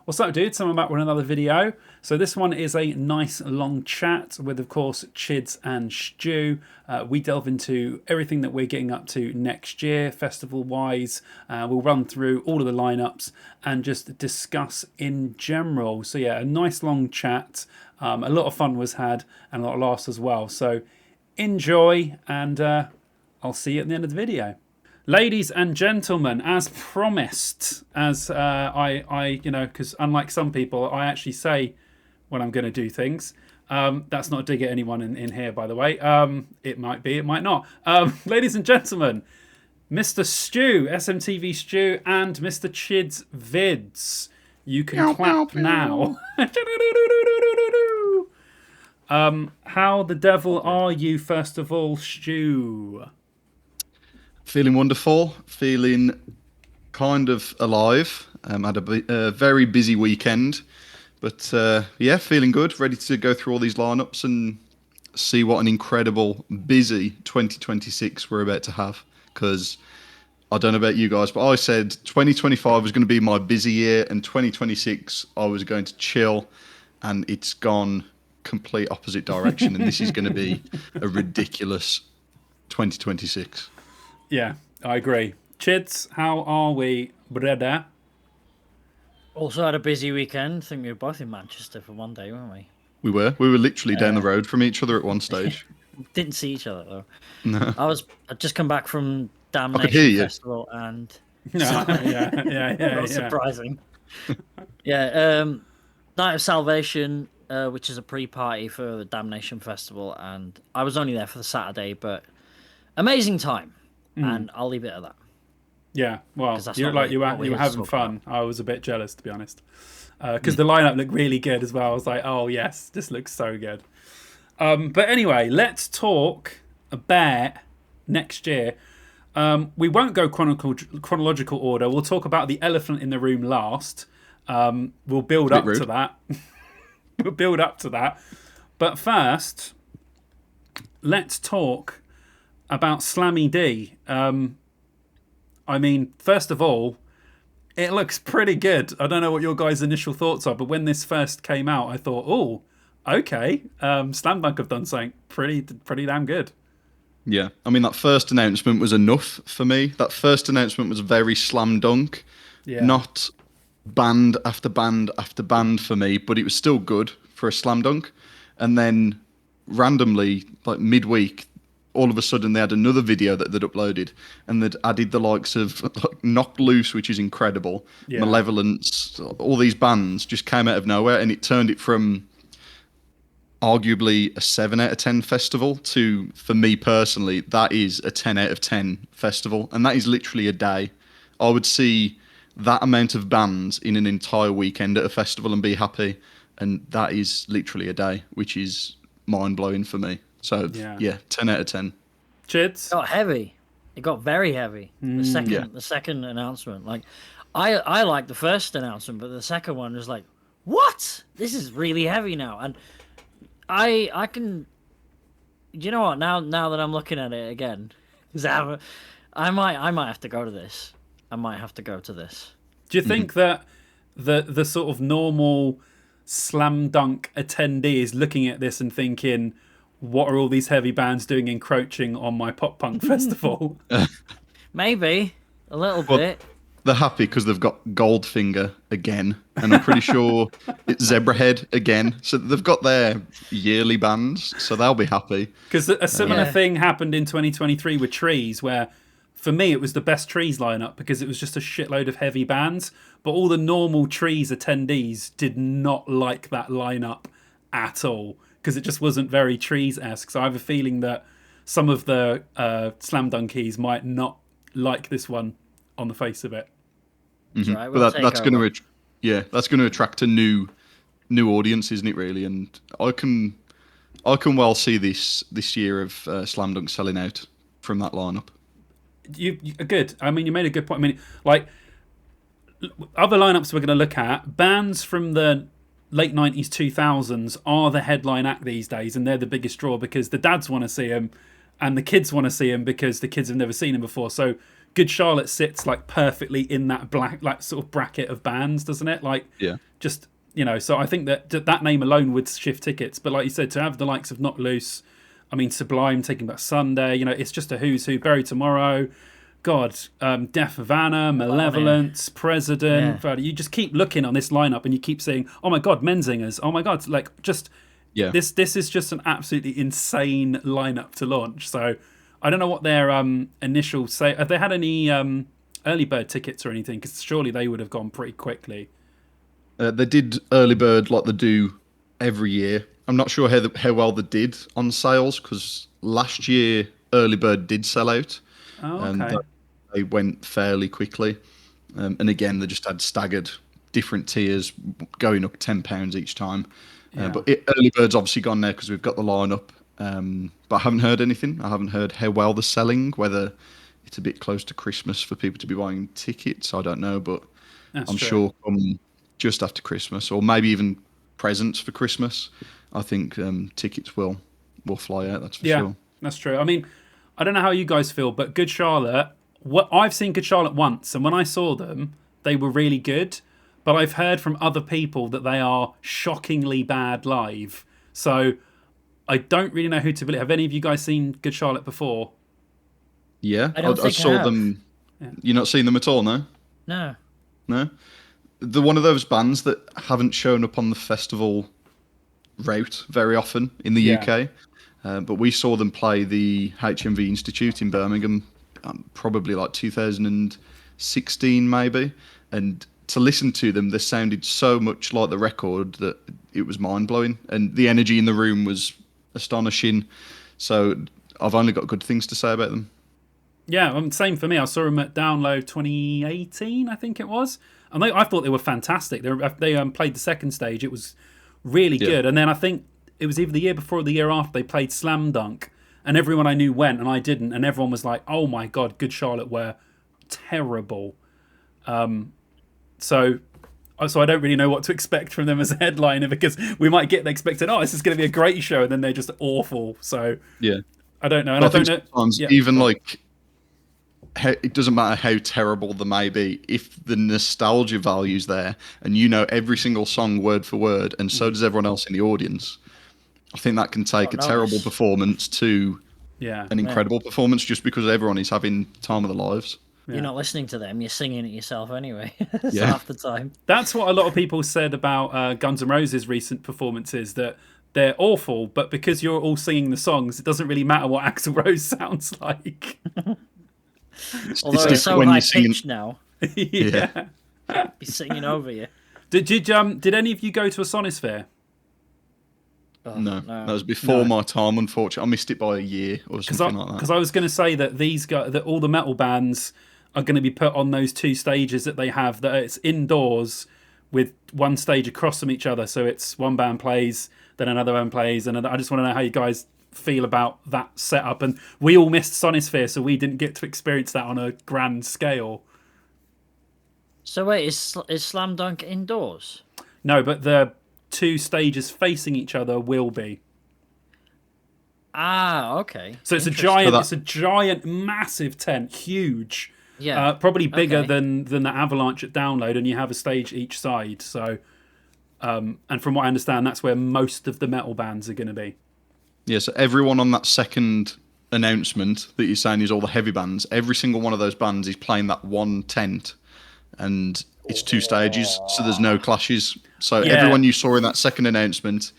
What's up, dude? So I'm back with another video. So this one is a nice long chat with, of course, Chids and Stu. We delve into everything that we're getting up to next year, festival-wise. We'll run through all of the lineups and just discuss in general. So yeah, a nice long chat. A lot of fun was had and a lot of laughs as well. So enjoy, and I'll see you at the end of the video. Ladies and gentlemen, as promised, as because unlike some people, I actually say when I'm going to do things. That's not a dig at anyone in here, by the way. It might be, it might not. Ladies and gentlemen, Mr. Stu, SMTV Stu, and Mr. Chidzvidz. You can clap now. How the devil are you, first of all, Stu? Feeling wonderful, feeling kind of alive. Had a very busy weekend, but yeah, feeling good, ready to go through all these lineups and see what an incredible, busy 2026 we're about to have. Because I don't know about you guys, but I said 2025 was going to be my busy year, and 2026 I was going to chill, and it's gone complete opposite direction, and this is going to be a ridiculous 2026. Yeah, I agree. Chids, how are we, brother? Also had a busy weekend. I think we were both in Manchester for one day, weren't we? We were literally down the road from each other at one stage. Didn't see each other though. No. I'd just come back from I could Damnation hear you. Festival, and Yeah. not surprising. Yeah, Night of Salvation, which is a pre-party for the Damnation Festival, and I was only there for the Saturday, but amazing time, and I'll leave it at that. Yeah, well, you look like you were having fun. I was a bit jealous, to be honest, because the lineup looked really good as well. I was like, oh yes, this looks so good. But anyway, let's talk about next year. We won't go chronological order. We'll talk about the elephant in the room last. We'll build up to that. We'll build up to that. But first, let's talk about Slammy D. I mean, first of all, it looks pretty good. I don't know what your guys' initial thoughts are, but when this first came out, I thought, oh, okay, Slam Dunk have done something pretty damn good. Yeah, I mean, that first announcement was enough for me. That first announcement was very Slam Dunk, not band after band after band for me, but it was still good for a Slam Dunk. And then randomly, like midweek, all of a sudden they had another video that they'd uploaded, and they'd added the likes of Knocked Loose, which is incredible, Malevolence, all these bands just came out of nowhere, and it turned it from arguably a 7 out of 10 festival to, for me personally, that is a 10 out of 10 festival, and that is literally a day. I would see that amount of bands in an entire weekend at a festival and be happy, and that is literally a day, which is mind-blowing for me. So, yeah 10 out of 10. Chids? It got heavy. It got very heavy. The second announcement. Like, I liked the first announcement, but the second one was like, what? This is really heavy now. And I can... You know what? Now that I'm looking at it again, I might have to go to this. I might have to go to this. Do you think that the sort of normal Slam Dunk attendee is looking at this and thinking, what are all these heavy bands doing encroaching on my pop punk festival? Maybe a little bit. They're happy because they've got Goldfinger again, and I'm pretty sure it's Zebrahead again. So they've got their yearly bands, so they'll be happy. Because a similar thing happened in 2023 with Trees, where for me it was the best Trees lineup because it was just a shitload of heavy bands, but all the normal Trees attendees did not like that lineup at all, because it just wasn't very Trees-esque. So I have a feeling that some of the Slam Dunkies might not like this one on the face of it. Mm-hmm. Right, but that's going to attract a new audience, isn't it? Really, and I can well see this year of Slam Dunk selling out from that lineup. You good. I mean, you made a good point. I mean, like other lineups we're going to look at, bands from the late 90s, 2000s are the headline act these days, and they're the biggest draw because the dads want to see them and the kids want to see them because the kids have never seen them before. So Good Charlotte sits like perfectly in that black like sort of bracket of bands, doesn't it? Like just so I think that name alone would shift tickets. But like you said, to have the likes of Not Loose, I mean Sublime Taking Back Sunday, it's just a who's who. Bury Tomorrow, God, Death Havana, Malevolence, President. You just keep looking on this lineup and you keep saying, oh my God, Menzingers. Oh my God, like just this is just an absolutely insane lineup to launch. So I don't know what their initial say. Have they had any early bird tickets or anything? Because surely they would have gone pretty quickly. They did early bird like they do every year. I'm not sure how well they did on sales, because last year early bird did sell out. Oh, okay. They went fairly quickly. And again, they just had staggered different tiers going up £10 each time. But early bird's obviously gone now because we've got the lineup. But I haven't heard anything. I haven't heard how well they're selling, whether it's a bit close to Christmas for people to be buying tickets. I don't know, but I'm sure just after Christmas, or maybe even presents for Christmas, I think tickets will fly out. That's for sure. That's true. I mean, I don't know how you guys feel, but Good Charlotte, I've seen Good Charlotte once, and when I saw them, they were really good. But I've heard from other people that they are shockingly bad live. So I don't really know who to believe. Have any of you guys seen Good Charlotte before? Yeah, I saw them. Yeah. You've not seen them at all, no? No? They're one of those bands that haven't shown up on the festival route very often in the UK. But we saw them play the HMV Institute in Birmingham, probably like 2016 maybe. And to listen to them, they sounded so much like the record that it was mind-blowing. And the energy in the room was astonishing. So I've only got good things to say about them. Yeah, same for me. I saw them at Download 2018, I think it was. And I thought they were fantastic. They played the second stage. It was really good. And then I think it was either the year before or the year after they played Slam Dunk. And everyone I knew went and I didn't. And everyone was like, oh my God, Good Charlotte were terrible. So I don't really know what to expect from them as a headliner, because we might get expecting, this is going to be a great show, and then they're just awful. So I don't know. And I don't know. Sometimes even like, it doesn't matter how terrible they may be, if the nostalgia value's there and you know every single song word for word, and so does everyone else in the audience, I think that can take a terrible performance to an incredible performance, just because everyone is having time of their lives. You're not listening to them, you're singing it yourself anyway. Half the time. That's what a lot of people said about Guns N' Roses' recent performances, that they're awful, but because you're all singing the songs, it doesesn't really matter what Axl Rose sounds like. Although it's so high-pitched now. Be singing over you. Did any of you go to a Sonisphere? No, that was before my time, unfortunately. I missed it by a year or something like that. Because I was going to say that that all the metal bands are going to be put on those two stages that they have, that it's indoors with one stage across from each other. So it's one band plays, then another band plays, and I just want to know how you guys feel about that setup. And we all missed Sonisphere, so we didn't get to experience that on a grand scale. So wait, is Slam Dunk indoors? No, but the two stages facing each other will be. Okay. So it's a giant, massive tent, huge. Yeah. Probably bigger than the Avalanche at Download, and you have a stage each side. So, and from what I understand, that's where most of the metal bands are going to be. Yeah, so everyone on that second announcement that you're saying is all the heavy bands, every single one of those bands is playing that one tent, and it's two stages, so there's no clashes. So everyone you saw in that second announcement,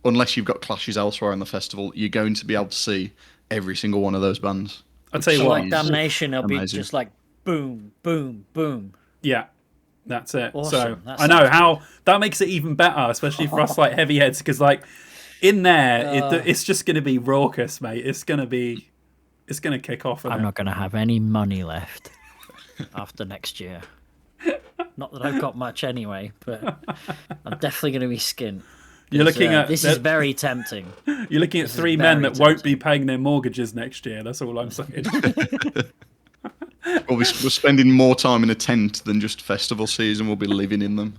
unless you've got clashes elsewhere on the festival, you're going to be able to see every single one of those bands. I'll tell you what, like Damnation, it'll be just like boom, boom, boom. Yeah, that's it. Awesome. So I know how that makes it even better, especially for us like heavy heads, because like in there, it's just going to be raucous, mate. It's going to kick off. I'm not going to have any money left after next year. Not that I've got much anyway, but I'm definitely going to be skint. You're looking at this is very tempting. You're looking at three men that won't be paying their mortgages next year. That's all I'm saying. Well, we're spending more time in a tent than just festival season. We'll be living in them.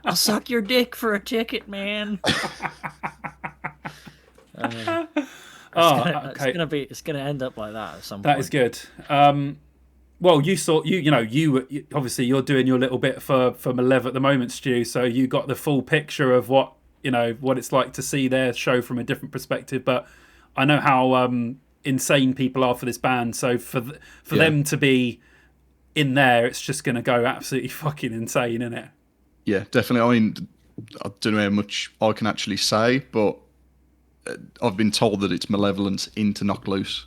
I'll suck your dick for a ticket, man. Okay. It's gonna end up like that at some point. That is good. Well, you obviously you're doing your little bit for Malev at the moment, Stu. So you got the full picture of what what it's like to see their show from a different perspective. But I know how insane people are for this band. So for them to be in there, it's just going to go absolutely fucking insane, isn't it? Yeah, definitely. I mean, I don't know how much I can actually say, but I've been told that it's Malevolence into Knock Loose.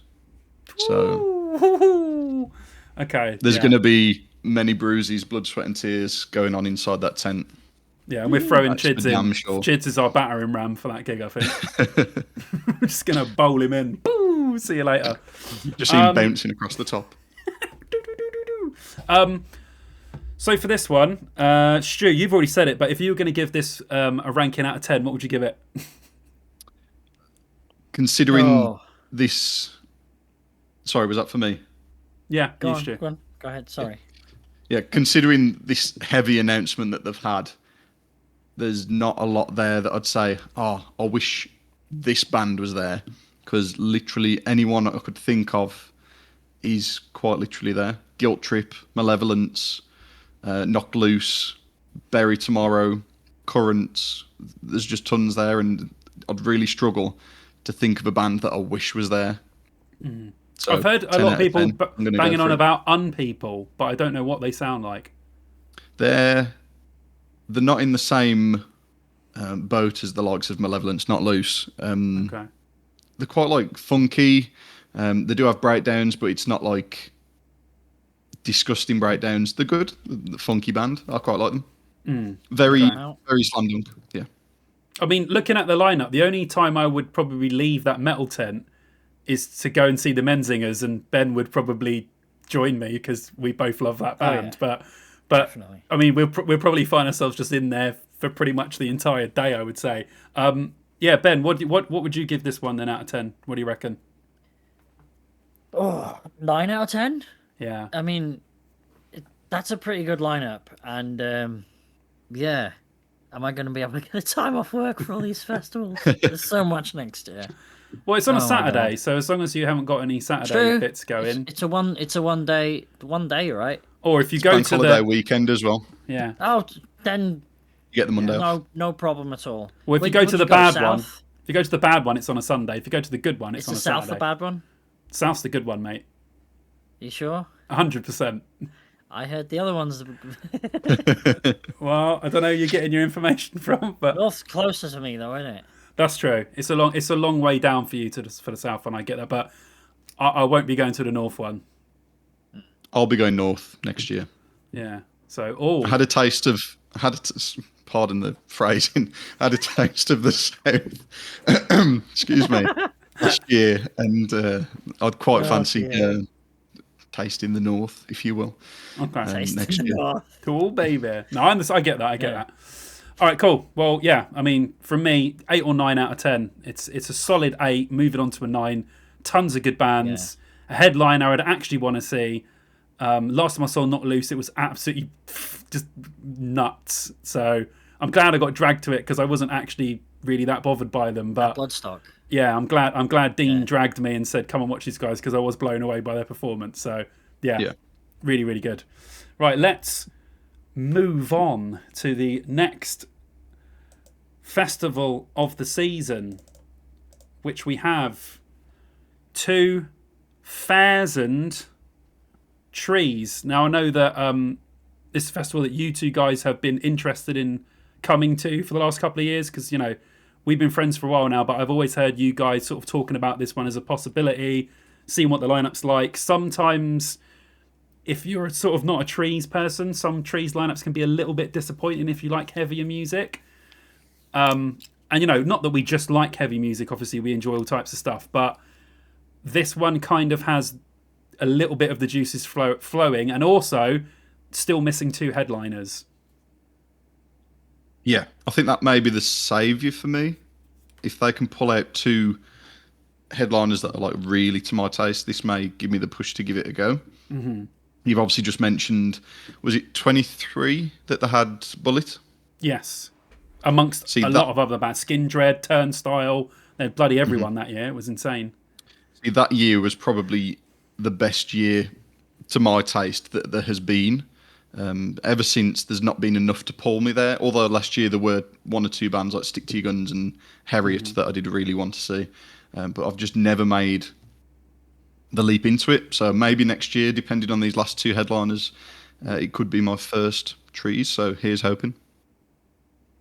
So. Ooh. Okay. There's going to be many bruises, blood, sweat, and tears going on inside that tent. Yeah, and we're throwing That's Chids for damn in. sure. Chids is our battering ram for that gig, I think. We're just going to bowl him in. Boo! See you later. Just see him bouncing across the top. So for this one, Stu, you've already said it, but if you were going to give this a ranking out of 10, what would you give it? Considering this... Sorry, was that for me? Yeah, Go Stu. on. Go ahead. Sorry. Yeah, considering this heavy announcement that they've had, there's not a lot there that I'd say, I wish this band was there. Because literally anyone I could think of is quite literally there. Guilt Trip, Malevolence, Knock Loose, Bury Tomorrow, Currents. There's just tons there, and I'd really struggle to think of a band that I wish was there. Mm. So I've heard a lot of people banging on about Unpeople, but I don't know what they sound like. They're not in the same boat as the likes of Malevolence, Not Loose. Okay. They're quite like funky. They do have breakdowns, but it's not like disgusting breakdowns. They're good. The funky band. I quite like them. Very slam dunk. Yeah. I mean, looking at the lineup, the only time I would probably leave that metal tent is to go and see the Menzingers, and Ben would probably join me because we both love that band. But definitely. I mean, we'll probably find ourselves just in there for pretty much the entire day, I would say. Yeah, Ben, what would you give this one then out of 10? What do you reckon? 9 out of 10? Yeah. I mean, that's a pretty good lineup. And, yeah. Am I going to be able to get a time off work for all these festivals? There's so much next year. Well, it's on a Saturday, so as long as you haven't got any Saturday bits going. It's a one day, right? Or if you go to holiday weekend as well. Yeah. Oh, then you get the Monday off. No problem at all. Well, if you go to the bad one, if you go to the bad one, it's on a Sunday. If you go to the good one, it's on a Saturday. Is the South the bad one? South's the good one, mate. You sure? 100%. I heard the other ones. Well, I don't know where you're getting your information from, but North's closer to me, though, isn't it? That's true. It's a long way down for you for the South one. I get that, but I won't be going to the North one. I'll be going North next year. Yeah. So, I had a taste of. Pardon the phrasing. I had a taste of the South. Excuse me. Last year, and I'd quite fancy tasting the North, if you will. Okay. Next year. Cool, baby. No, I get that. I get that. All right, cool. Well, yeah. I mean, from me, 8 or 9 out of 10. It's a solid 8. Moving on to a 9. Tons of good bands. Yeah. A headliner I'd actually want to see. Last time I saw Not Loose, it was absolutely just nuts. So I'm glad I got dragged to it because I wasn't actually really that bothered by them. But Bloodstock. Yeah, I'm glad Dean dragged me and said, "Come and watch these guys," because I was blown away by their performance. So yeah, really, really good. Right, let's move on to the next festival of the season, which we have 2,000 trees. Now, I know that this is a festival that you two guys have been interested in coming to for the last couple of years, because, you know, we've been friends for a while now, but I've always heard you guys sort of talking about this one as a possibility, seeing what the lineup's like. Sometimes, if you're sort of not a trees person, some trees lineups can be a little bit disappointing if you like heavier music. And, you know, not that we just like heavy music, obviously we enjoy all types of stuff, but this one kind of has a little bit of the juices flowing, and also still missing 2 headliners. Yeah, I think that may be the saviour for me. If they can pull out 2 headliners that are like really to my taste, this may give me the push to give it a go. Mm-hmm. You've obviously just mentioned, was it 23 that they had Bullet? Yes. Amongst lot of other bands. Skin Dread, Turnstile, they had bloody everyone that year. It was insane. See, that year was probably the best year to my taste that there has been. Ever since, there's not been enough to pull me there. Although last year there were one or two bands like Stick to Your Guns and Harriet that I did really want to see, but I've just never made the leap into it. So maybe next year, depending on these last two headliners, it could be my first Trees. So here's hoping.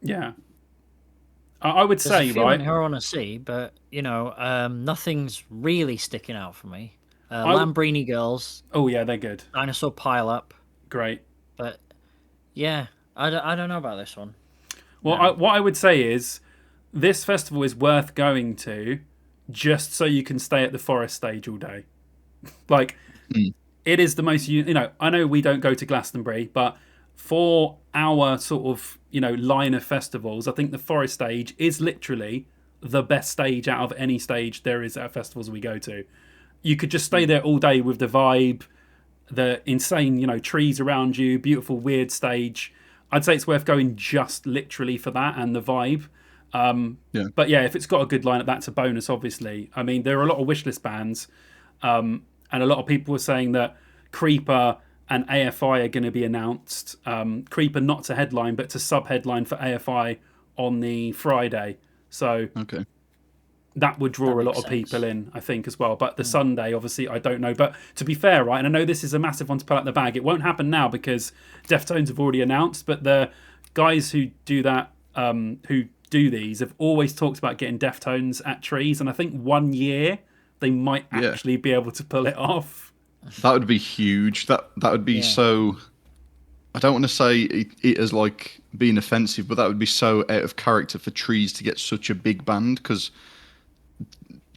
Yeah, I would There's say a few right. in here I want to see, but nothing's really sticking out for me. I- Lambrini Girls, Oh yeah, they're good. Dinosaur Pile Up, Great. but yeah, I don't know about this one. Well, what I would say is this festival is worth going to just so you can stay at the Forest stage all day. Like, it is the most, I know we don't go to Glastonbury, but for our sort of, line of festivals, I think the Forest stage is literally the best stage out of any stage there is at festivals we go to. You could just stay there all day with the vibe, the insane, trees around you, beautiful, weird stage. I'd say it's worth going just literally for that and the vibe. But yeah, if it's got a good lineup, that's a bonus, obviously. I mean, there are a lot of wishlist bands, and a lot of people were saying that Creeper and AFI are going to be announced. Creeper not to headline, but to sub-headline for AFI on the Friday. So Okay. that would draw a lot of people in, I think, as well. But the Sunday, obviously, I don't know. But to be fair, right, and I know this is a massive one to pull out the bag, it won't happen now because Deftones have already announced, but the guys who do that, who do these, have always talked about getting Deftones at Trees, and I think 1 year they might actually be able to pull it off. That would be huge. That would be so... I don't want to say it as like being offensive, but that would be so out of character for Trees to get such a big band, because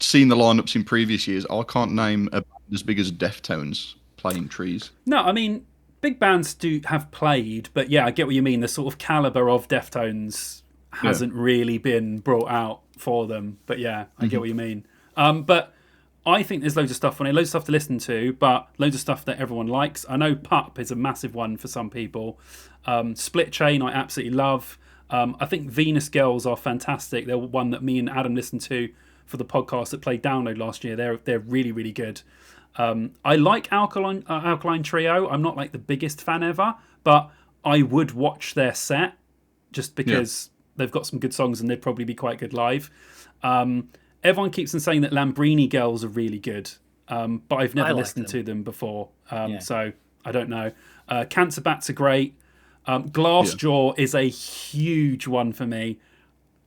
seeing the lineups in previous years, I can't name a band as big as Deftones playing Trees. No, I mean, big bands do have played, but yeah, I get what you mean. The sort of caliber of Deftones hasn't really been brought out for them. But yeah, I get what you mean. But I think there's loads of stuff on it, loads of stuff to listen to, but loads of stuff that everyone likes. I know Pup is a massive one for some people. Split Chain I absolutely love. I think Venus Girls are fantastic. They're one that me and Adam listened to for the podcast that played Download last year. They're really, really good. I like Alkaline Trio. I'm not like the biggest fan ever, but I would watch their set just because they've got some good songs and they'd probably be quite good live. Everyone keeps on saying that Lambrini Girls are really good, but I've never listened to them before, so I don't know. Cancer Bats are great. Glassjaw is a huge one for me.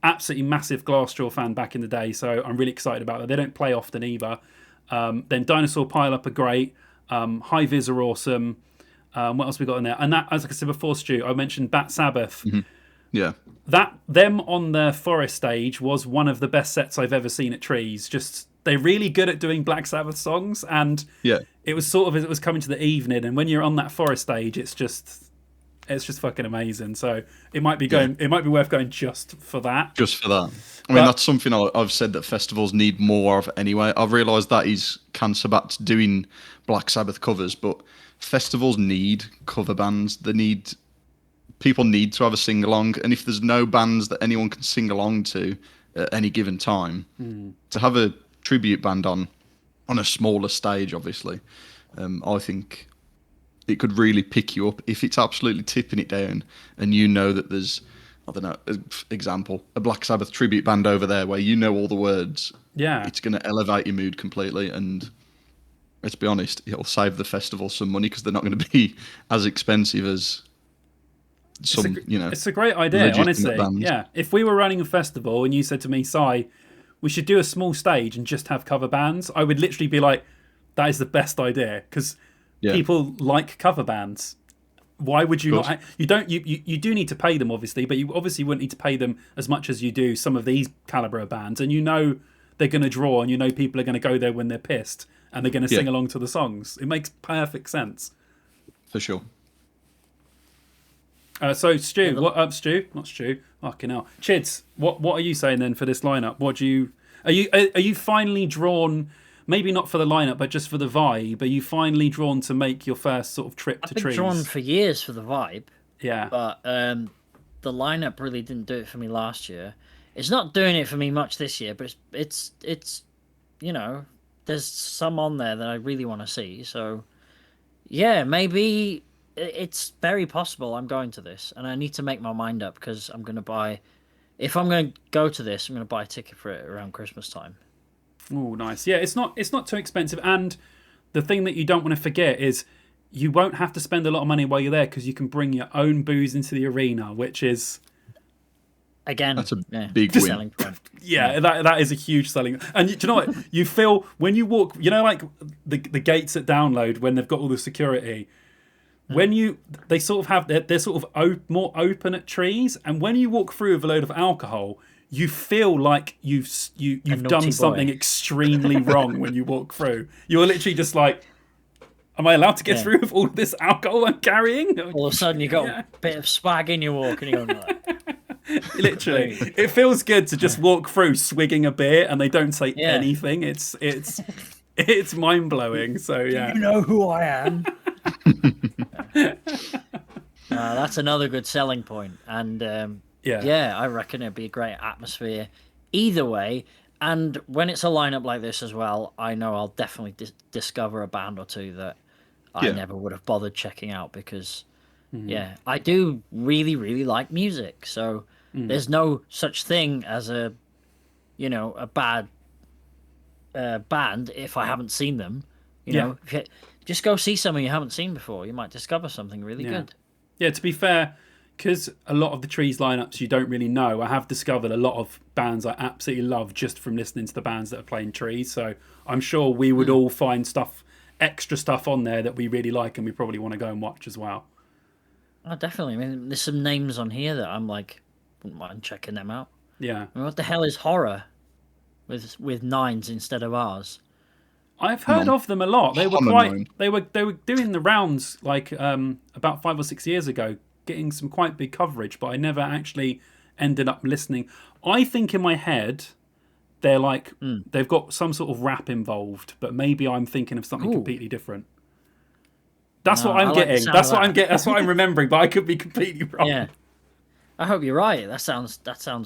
Absolutely massive Glassjaw fan back in the day, so I'm really excited about that. They don't play often either. Then Dinosaur Pile Up are great. High Vis are awesome. What else we got in there? And that, as I said before, Stu, I mentioned Bat Sabbath. Yeah. Them on the Forest stage was one of the best sets I've ever seen at Trees. Just they're really good at doing Black Sabbath songs, and it was sort of as it was coming to the evening, and when you're on that Forest stage, it's just fucking amazing. So it might be worth going just for that. Just for that. I mean, that's something I've said that festivals need more of anyway. I've realised that is Cancer Bats doing Black Sabbath covers, but festivals need cover bands. People need to have a sing along, and if there's no bands that anyone can sing along to at any given time, to have a tribute band on a smaller stage, obviously, I think it could really pick you up if it's absolutely tipping it down, and you know that there's, I don't know, example, a Black Sabbath tribute band over there where you know all the words. Yeah, it's going to elevate your mood completely, and let's be honest, it'll save the festival some money because they're not going to be as expensive as some, it's a great idea, honestly. Bands. Yeah, if we were running a festival and you said to me, Si, we should do a small stage and just have cover bands, I would literally be like, that is the best idea, because people like cover bands. Why would you not? You do need to pay them, obviously, but you obviously wouldn't need to pay them as much as you do some of these caliber of bands, and they're going to draw, and people are going to go there when they're pissed and they're going to sing along to the songs. It makes perfect sense. For sure. So Stu, what up, Stu? Not Stu. Fucking hell, Chids. What are you saying then for this lineup? Are you finally drawn? Maybe not for the lineup, but just for the vibe. Are you finally drawn to make your first sort of trip to Trees? I've been drawn for years for the vibe. Yeah. But the lineup really didn't do it for me last year. It's not doing it for me much this year, but it's there's some on there that I really want to see. So Yeah, maybe it's very possible I'm going to this, and I need to make my mind up because I'm going to buy. If I'm going to go to this, I'm going to buy a ticket for it around Christmas time. Oh, nice. Yeah, it's not too expensive, and the thing that you don't want to forget is you won't have to spend a lot of money while you're there because you can bring your own booze into the arena, which is Again, That's a yeah, big win. selling point. yeah, that is a huge selling. And do you know what? You feel when you walk, like the gates at download when they've got all the security. When they sort of have they're sort of more open at trees, and when you walk through with a load of alcohol, you feel like you've naughty done boy. something extremely wrong when you walk through. You're literally just like, am I allowed to get through with all this alcohol I'm carrying? All of a sudden, you got a bit of swag in your walk, and you're going like, Literally, it feels good to just walk through swigging a beer and they don't say anything. It's mind blowing. So yeah, you know who I am. That's another good selling point, and I reckon it'd be a great atmosphere either way. And when it's a lineup like this as well, I know I'll definitely discover a band or two that I never would have bothered checking out because, I do really, really like music. So there's no such thing as a bad band if I haven't seen them. You know, just go see something you haven't seen before. You might discover something really good. Yeah, to be fair, because a lot of the Trees lineups you don't really know, I have discovered a lot of bands I absolutely love just from listening to the bands that are playing Trees. So I'm sure we would all find extra stuff on there that we really like and we probably want to go and watch as well. Oh, definitely. I mean, there's some names on here that I'm like, wouldn't mind checking them out. Yeah. I mean, what the hell is Horror with nines instead of R's? I've heard of them a lot. They were doing the rounds like about 5 or 6 years ago, getting some quite big coverage, but I never actually ended up listening. I think in my head they're like they've got some sort of rap involved, but maybe I'm thinking of something completely different. That's what I'm getting. That's what I'm getting. That's what I'm remembering, but I could be completely wrong. Yeah. I hope you're right. That sounds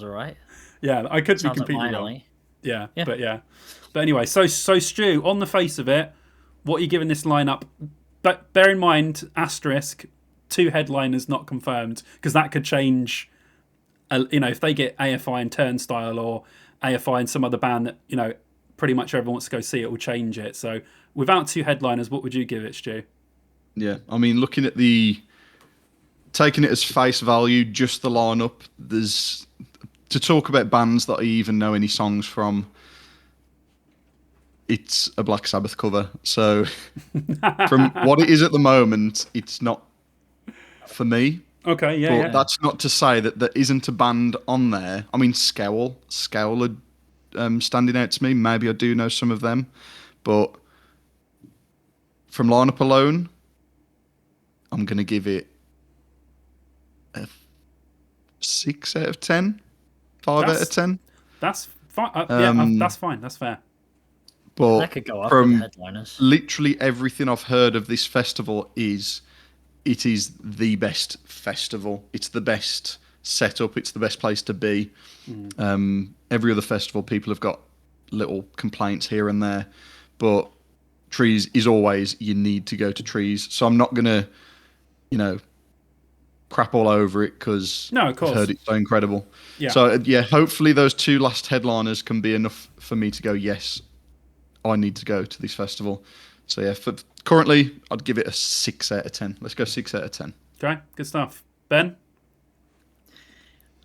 all right. Yeah, I could be completely wrong. Yeah, but yeah. But anyway, so Stu, on the face of it, what are you giving this lineup? But bear in mind, asterisk, 2 headliners not confirmed, because that could change. If they get AFI and Turnstile or AFI and some other band that pretty much everyone wants to go see, it will change it. So without 2 headliners, what would you give it, Stu? Yeah, I mean, looking at taking it as face value, just the lineup. There's to talk about bands that I even know any songs from. It's a Black Sabbath cover. So from what it is at the moment, it's not for me. Okay, yeah. But that's not to say that there isn't a band on there. I mean, Scowl are standing out to me. Maybe I do know some of them. But from lineup alone, I'm going to give it a 6 out of 10. 5 out of 10. That's fine. That's fine. That's fair. But that could go up from with the headliners. Literally everything I've heard of this festival is the best festival. It's the best setup. It's the best place to be. Every other festival, people have got little complaints here and there, but Trees is always, you need to go to Trees. So I'm not going to, crap all over it because I've heard it's so incredible. Yeah. So, hopefully those 2 last headliners can be enough for me to go, yes, I need to go to this festival. So, currently, I'd give it a 6 out of 10. Let's go 6 out of 10. Okay, good stuff. Ben?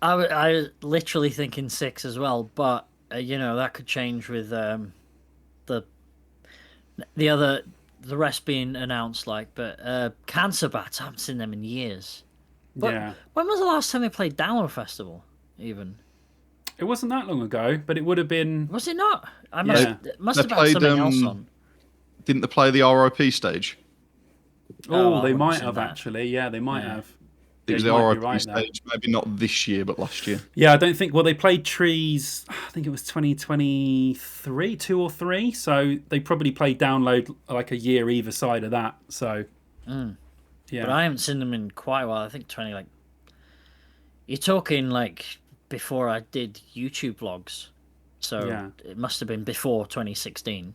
I was literally thinking 6 as well, but, that could change with the rest being announced, but Cancer Bats, I haven't seen them in years. But when was the last time they played Download Festival, even? It wasn't that long ago, but it would have been... Was it not? It must have had something else on. Didn't they play the RIP stage? They might have, actually. Yeah, they might have. It was the RIP stage, maybe not this year, but last year. Yeah, I don't think... Well, they played Trees, I think it was 2023, 2 or 3, so they probably played Download like a year either side of that, so... Yeah. But I haven't seen them in quite a while. I think you're talking before I did YouTube vlogs. So it must have been before 2016.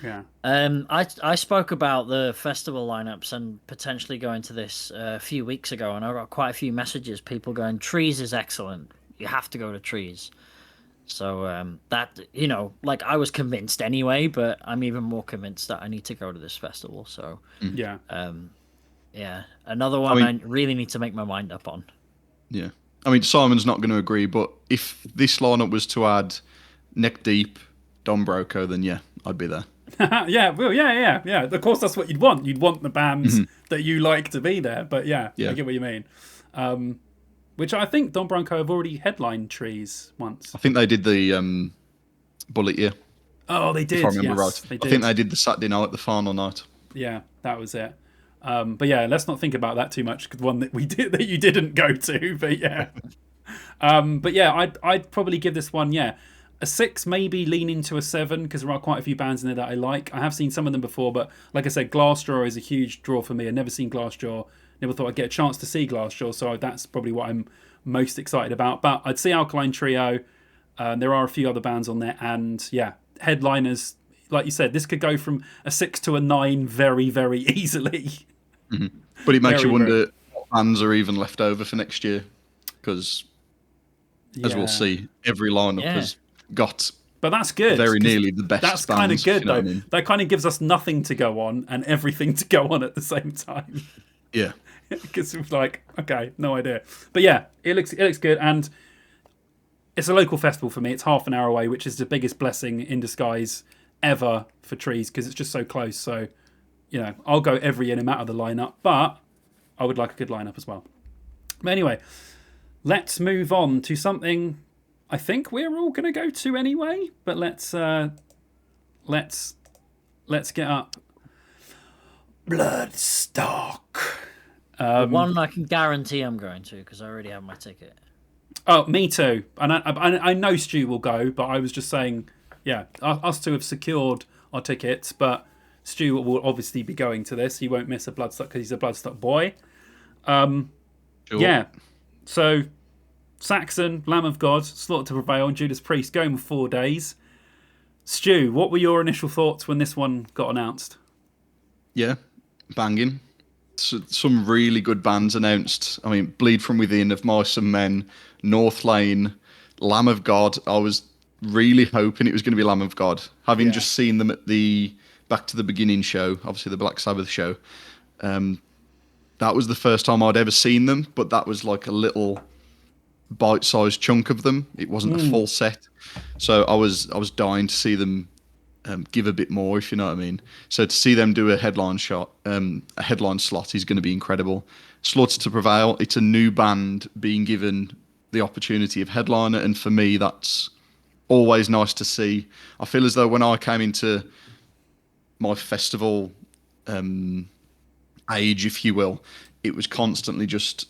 Yeah. I spoke about the festival lineups and potentially going to this a few weeks ago, and I got quite a few messages. People going, "Trees is excellent. You have to go to Trees." So that like I was convinced anyway, but I'm even more convinced that I need to go to this festival. So Yeah. yeah, another one I really need to make my mind up on. Yeah. I mean, Simon's not going to agree, but if this lineup was to add Neck Deep, Don Broco, then yeah, I'd be there. Yeah, well, yeah. Of course, that's what you'd want. You'd want the bands that you like to be there. But yeah, I get what you mean. Which I think Don Bronco have already headlined Trees once. I think they did the Bullet Year. Oh, they did. If I remember right. They did. I think they did the Saturday night, the final night. Yeah, that was it. But yeah, let's not think about that too much. Because one that we did that you didn't go to. But yeah, I'd probably give this one a 6, maybe leaning to a 7 because there are quite a few bands in there that I like. I have seen some of them before, but like I said, Glassjaw is a huge draw for me. I've never seen Glassjaw. Never thought I'd get a chance to see Glassjaw, so that's probably what I'm most excited about. But I'd see Alkaline Trio. There are a few other bands on there, and yeah, headliners. Like you said, this could go from a 6 to a 9 very, very easily. Mm-hmm. But it makes you wonder what bands are even left over for next year, because as we'll see, every lineup has got. But that's good. Very nearly the best. That's bands, kind of good, though. I mean? That kind of gives us nothing to go on and everything to go on at the same time. Yeah. Because it's like, okay, no idea. But yeah, it looks good, and it's a local festival for me. It's half an hour away, which is the biggest blessing in disguise ever for Trees, because it's just so close. So, I'll go every year no matter the lineup, but I would like a good lineup as well. But anyway, let's move on to something I think we're all going to go to anyway. But let's get up Bloodstock. The one I can guarantee I'm going to because I already have my ticket. Oh, me too. And I know Stu will go, but I was just saying, us two have secured our tickets, but Stu will obviously be going to this. He won't miss a Bloodstock because he's a Bloodstock boy. Sure. Yeah. So, Saxon, Lamb of God, Slaughter to Prevail, and Judas Priest going for 4 days. Stu, what were your initial thoughts when this one got announced? Yeah, banging. Some really good bands announced. I mean, Bleed From Within, Of Mice and Men, North Lane, Lamb of God. I was really hoping it was going to be Lamb of God. Having just seen them at the Back to the Beginning show, obviously the Black Sabbath show. That was the first time I'd ever seen them, but that was like a little bite-sized chunk of them. It wasn't a full set. So I was dying to see them give a bit more, if you know what I mean. So to see them do a headline slot is going to be incredible. Slaughter to Prevail, it's a new band being given the opportunity of headliner, and for me that's always nice to see. I feel as though when I came into my festival age, if you will, it was constantly just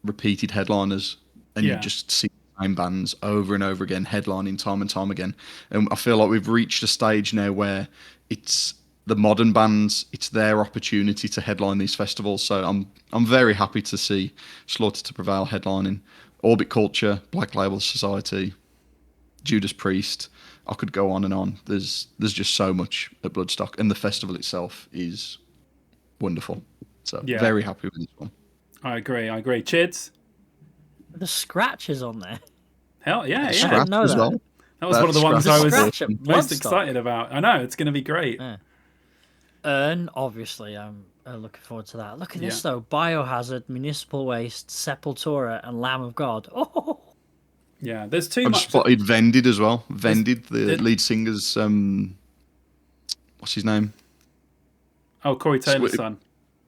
repeated headliners, and you just see bands over and over again headlining time and time again, and I feel like we've reached a stage now where it's the modern bands, it's their opportunity to headline these festivals. So I'm very happy to see Slaughter to Prevail headlining. Orbit Culture, Black Label Society, Judas Priest, I could go on and on. There's just so much at Bloodstock, and the festival itself is wonderful. So very happy with this one. I agree. Chids? The Scratch is on there. Hell yeah. I didn't know that. Well. That was one of the ones I was most Bloodstock. excited about. I know, it's going to be great. Yeah. And obviously, I'm looking forward to that. Look at this, though. Biohazard, Municipal Waste, Sepultura, and Lamb of God. Oh! Yeah, there's too I've much. spotted Vended as well. Vended, the lead singer's... what's his name? Oh, Corey Taylor's son.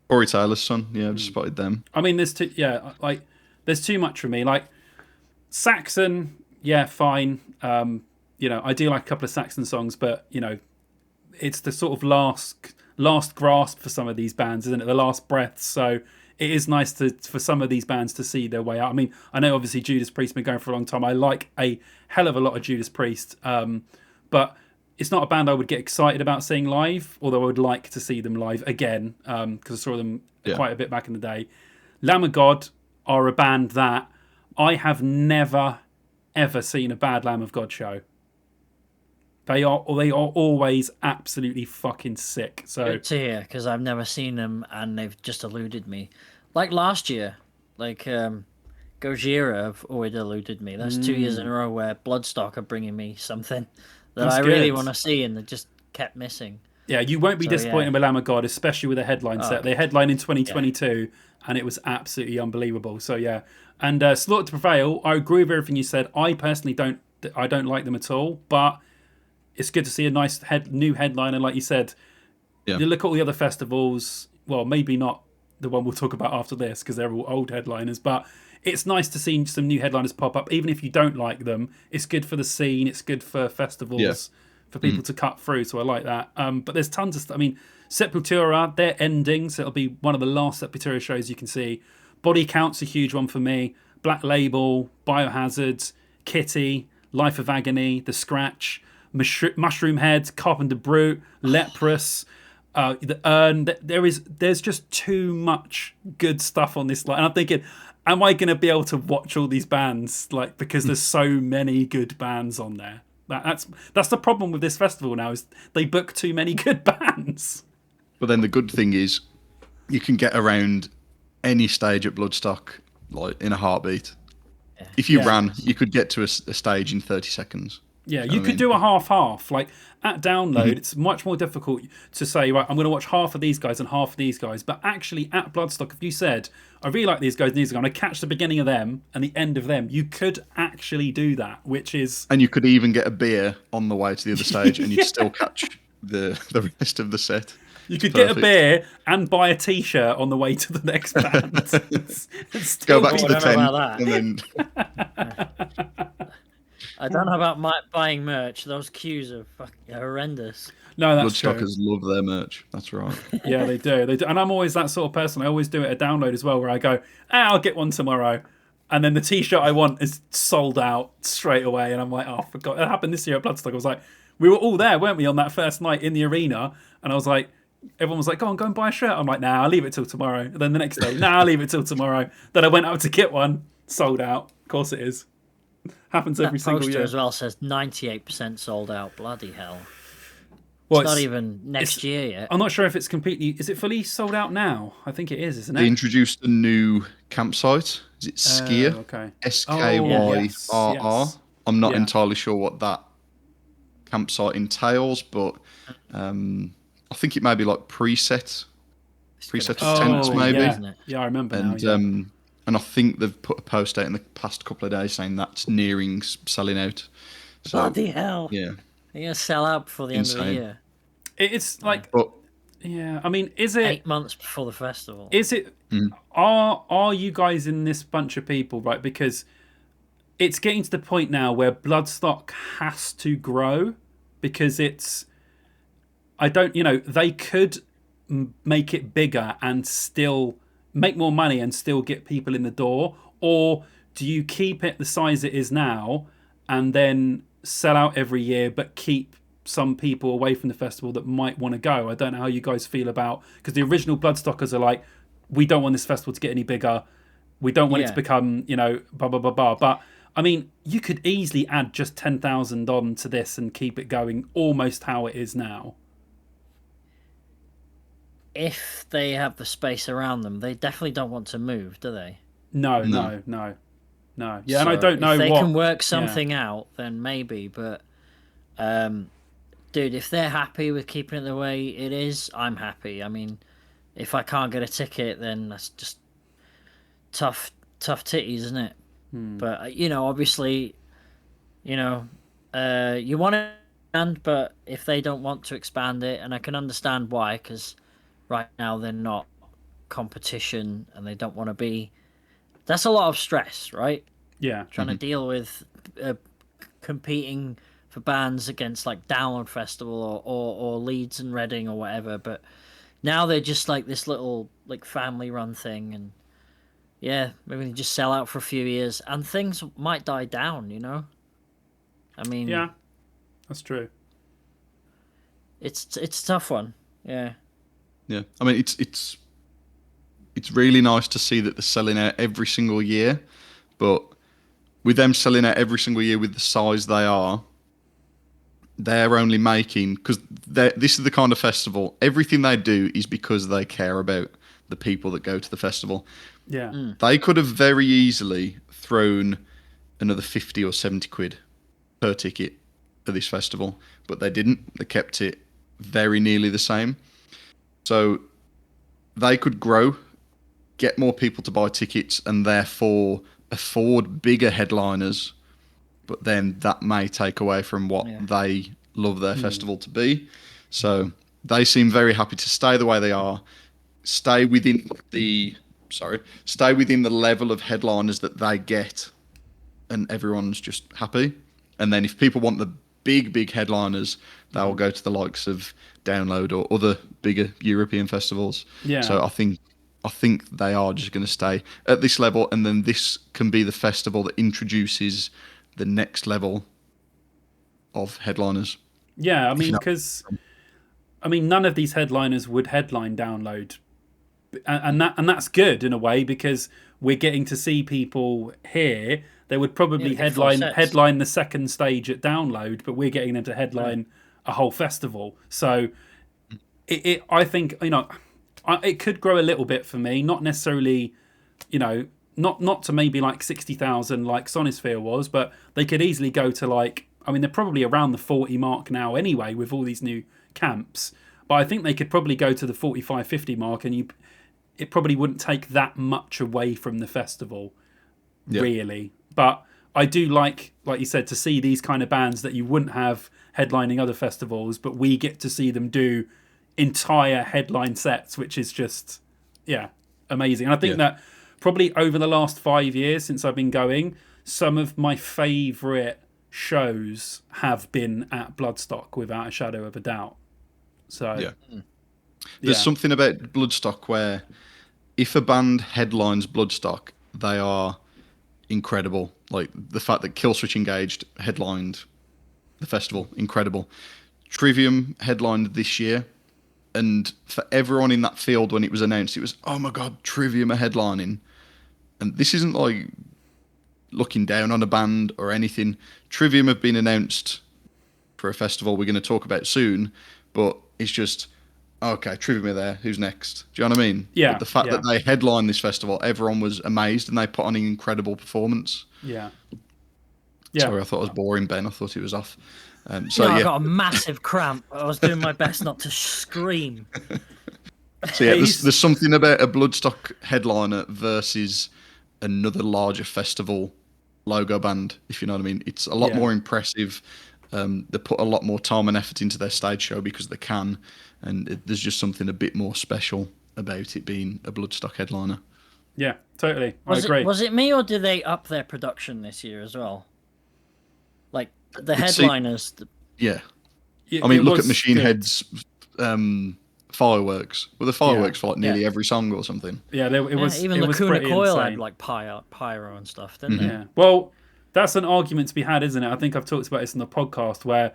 Corey Taylor's son. Yeah, I've just spotted them. I mean, there's too much for me. Like, Saxon, fine. I do like a couple of Saxon songs, but, it's the sort of last grasp for some of these bands, isn't it? The last breath. So it is nice for some of these bands to see their way out. I mean, I know obviously Judas Priest has been going for a long time. I like a hell of a lot of Judas Priest, but it's not a band I would get excited about seeing live, although I would like to see them live again, because I saw them quite a bit back in the day. Lamb of God are a band that I have never, ever seen a bad Lamb of God show. They are always absolutely fucking sick. So Good to hear, because I've never seen them and they've just eluded me. Like last year, like Gojira have always eluded me. That's 2 years in a row where Bloodstock are bringing me something that That's I really good. want to see and they just kept missing. yeah, you won't be So, disappointed yeah. with Lamb of God, especially with a headline set. Okay. They headlined in 2022, and it was absolutely unbelievable. So yeah, and Slaughter to Prevail, I agree with everything you said. I personally don't like them at all, but it's good to see a nice new headliner, like you said. Yeah. You look at all the other festivals. Well, maybe not the one we'll talk about after this because they're all old headliners, but it's nice to see some new headliners pop up, even if you don't like them. It's good for the scene. It's good for festivals, for people to cut through. So I like that. But there's tons of stuff. I mean, Sepultura, they're ending, so it'll be one of the last Sepultura shows you can see. Body Count's a huge one for me. Black Label, Biohazard, Kitty, Life of Agony, The Scratch, Mushroom Head, Carpenter Brute, Leprous, The Urn. There's just too much good stuff on this line. And I'm thinking, am I going to be able to watch all these bands? Like, because there's so many good bands on there. That's the problem with this festival now, is they book too many good bands. But then the good thing is, you can get around any stage at Bloodstock like in a heartbeat. If you ran, you could get to a stage in 30 seconds. Yeah, you could do a half-half. Like at Download, it's much more difficult to say, right, I'm going to watch half of these guys and half of these guys. But actually, at Bloodstock, if you said, I really like these guys and these guys, I'm going to catch the beginning of them and the end of them, you could actually do that, which is... And you could even get a beer on the way to the other stage and you'd still catch the rest of the set. You could get a beer and buy a T-shirt on the way to the next band. Go back to the I don't know tent about and then... I don't know about buying merch. Those queues are fucking horrendous. No, that's true. Bloodstockers love their merch. That's right. Yeah, they do. They do. And I'm always that sort of person. I always do it at Download as well, where I go, I'll get one tomorrow. And then the T-shirt I want is sold out straight away. And I'm like, oh, I forgot. It happened this year at Bloodstock. I was like, we were all there, weren't we, on that first night in the arena? And I was like, everyone was like, go and buy a shirt. I'm like, nah, I'll leave it till tomorrow. And then the next day, nah, I'll leave it till tomorrow. Then I went out to get one, sold out. Of course it is. Happens every single poster year. as well says 98% sold out. Bloody hell. Well, it's not even next year yet. I'm not sure if it's completely... Is it fully sold out now? I think it is, isn't it? They introduced a new campsite. Is it Skier? Okay. Skyrr. Yes. I'm not entirely sure what that campsite entails, but I think it may be like preset tents, maybe. Yeah, I remember and, now. And I think they've put a post out in the past couple of days saying that's nearing selling out. So, Bloody hell. Yeah. They're going to sell out before the end of the year. It's like... But, yeah, I mean, is it... 8 months before the festival. Is it... Are you guys in this bunch of people, right? Because it's getting to the point now where Bloodstock has to grow because it's... I don't... they could make it bigger and still... make more money and still get people in the door, or do you keep it the size it is now and then sell out every year but keep some people away from the festival that might want to go? I don't know how you guys feel about, because the original Bloodstockers are like, we don't want this festival to get any bigger, we don't want it to become blah blah blah blah. But I mean, you could easily add just 10,000 on to this and keep it going almost how it is now. If they have the space around them, they definitely don't want to move, do they? No. Yeah, so and I don't know if they can work something out, then maybe. But, dude, if they're happy with keeping it the way it is, I'm happy. I mean, if I can't get a ticket, then that's just tough titties, isn't it? But obviously, you want to expand, but if they don't want to expand it, and I can understand why, because right now they're not competition and they don't want to be. That's a lot of stress, right? Yeah. Trying to deal with competing for bands against like Download Festival or Leeds and Reading or whatever. But now they're just like this little like family run thing, and maybe they just sell out for a few years and things might die down, I mean, yeah, that's true. It's a tough one. Yeah. Yeah, I mean, it's really nice to see that they're selling out every single year, but with them selling out every single year with the size they are, they're only making, because this is the kind of festival, everything they do is because they care about the people that go to the festival. Yeah. They could have very easily thrown another 50 or 70 quid per ticket for this festival, but they didn't. They kept it very nearly the same. So they could grow, get more people to buy tickets, and therefore afford bigger headliners, but then that may take away from what they love their festival to be. So they seem very happy to stay the way they are, stay within the level of headliners that they get, and everyone's just happy. And then if people want the big headliners, they'll go to the likes of Download or other bigger European festivals. Yeah. So I think they are just going to stay at this level, and then this can be the festival that introduces the next level of headliners. Yeah, I mean, because none of these headliners would headline Download, and that's good in a way, because we're getting to see people here. They would probably headline the second stage at Download, but we're getting them to headline a whole festival. So I think it could grow a little bit for me, not necessarily, not to maybe like 60,000 like Sonisphere was, but they could easily go to they're probably around the 40 mark now anyway with all these new camps. But I think they could probably go to the 45, 50 mark, and it probably wouldn't take that much away from the festival, really. But I do like you said, to see these kind of bands that you wouldn't have headlining other festivals, but we get to see them do entire headline sets, which is just, amazing. And I think that probably over the last 5 years since I've been going, some of my favourite shows have been at Bloodstock, without a shadow of a doubt. So there's something about Bloodstock where if a band headlines Bloodstock, they are incredible. Like the fact that Killswitch Engaged headlined the festival, incredible. Trivium headlined this year, and for everyone in that field when it was announced, it was, oh my god, Trivium are headlining. And this isn't like looking down on a band or anything. Trivium have been announced for a festival we're going to talk about soon, but it's just, okay, Trivium are there, who's next? Do you know what I mean? Yeah. But the fact that they headlined this festival, everyone was amazed, and they put on an incredible performance. Yeah. Sorry, I thought I was boring, Ben. I thought it was off. I got a massive cramp. I was doing my best not to scream. So there's something about a Bloodstock headliner versus another larger festival logo band, if you know what I mean. It's a lot more impressive. They put a lot more time and effort into their stage show because they can, and there's just something a bit more special about it being a Bloodstock headliner. Yeah, totally. I agree. Was it me, or did they up their production this year as well? Like the headliners. I mean, look at Machine Head's fireworks. Well, the fireworks for like nearly every song or something. Yeah, it was. Even it was Lacuna pretty Coil insane. had like pyro and stuff, didn't they? Yeah. Well, that's an argument to be had, isn't it? I think I've talked about this on the podcast, where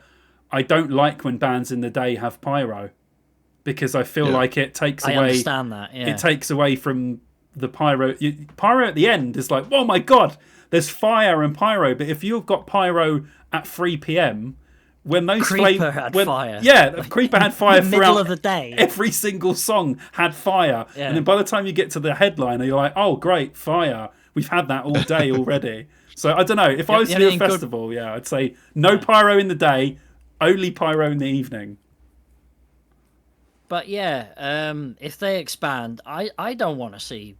I don't like when bands in the day have pyro, because I feel like it takes away. I understand that. Yeah. It takes away from the pyro. Pyro at the end is like, oh my god, there's fire and pyro. But if you've got pyro at 3 p.m. when those Creeper had fire. Yeah, Creeper had fire in the throughout middle of the day. Every single song had fire, and then by the time you get to the headliner, you're like, oh great, fire. We've had that all day already. So I don't know. If I was to do a festival, I'd say no pyro in the day, only pyro in the evening. But if they expand, I don't want to see.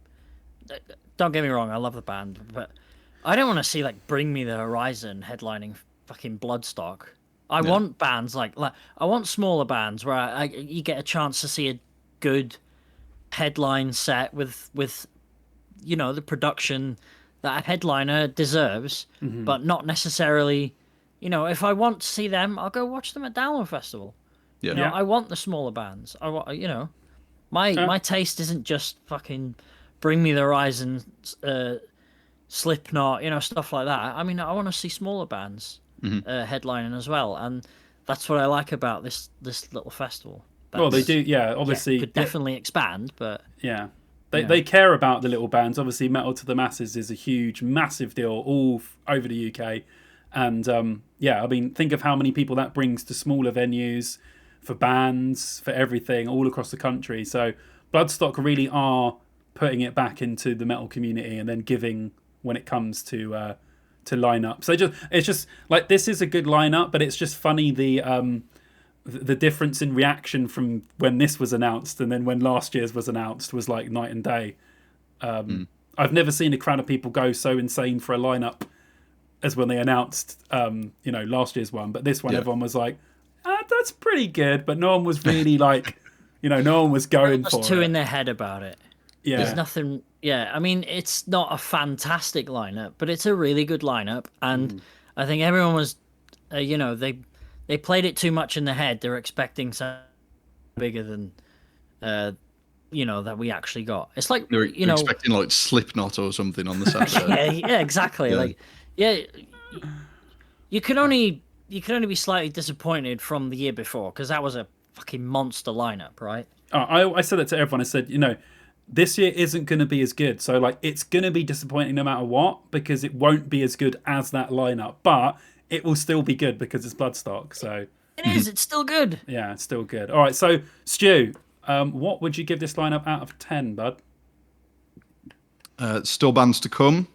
Don't get me wrong, I love the band, but I don't want to see like Bring Me the Horizon headlining fucking Bloodstock. I want bands like I want smaller bands where you get a chance to see a good headline set with the production that a headliner deserves, but not necessarily. If I want to see them, I'll go watch them at Download Festival. Yeah. I want the smaller bands. I want, my taste isn't just fucking Bring Me the Horizon, Slipknot, stuff like that. I mean, I want to see smaller bands headlining as well, and that's what I like about this little festival. Well, they do, obviously. Could definitely expand, but they care about the little bands. Obviously, Metal to the Masses is a huge, massive deal all over the UK. And yeah, I mean, think of how many people that brings to smaller venues, for bands, for everything, all across the country. So Bloodstock really are putting it back into the metal community and then giving when it comes to lineup. So it's just like, this is a good lineup, but it's just funny the difference in reaction from when this was announced and then when last year's was announced was like night and day. I've never seen a crowd of people go so insane for a lineup as when they announced last year's one. But this one, everyone was like, that's pretty good, but no one was really like, no one was going for it. Too in their head about it. Yeah, there's nothing. Yeah, I mean, it's not a fantastic lineup, but it's a really good lineup, and I think everyone was, they played it too much in their head. They're expecting something bigger than, that we actually got. It's like they're expecting like Slipknot or something on the Saturday. yeah, exactly. Yeah. You can only be slightly disappointed from the year before because that was a fucking monster lineup, right? I said that to everyone. I said, this year isn't going to be as good. So, like, it's going to be disappointing no matter what because it won't be as good as that lineup. But it will still be good because it's Bloodstock. So it is. It's still good. Yeah, it's still good. All right. So, Stu, what would you give this lineup out of 10, bud? Still bands to come.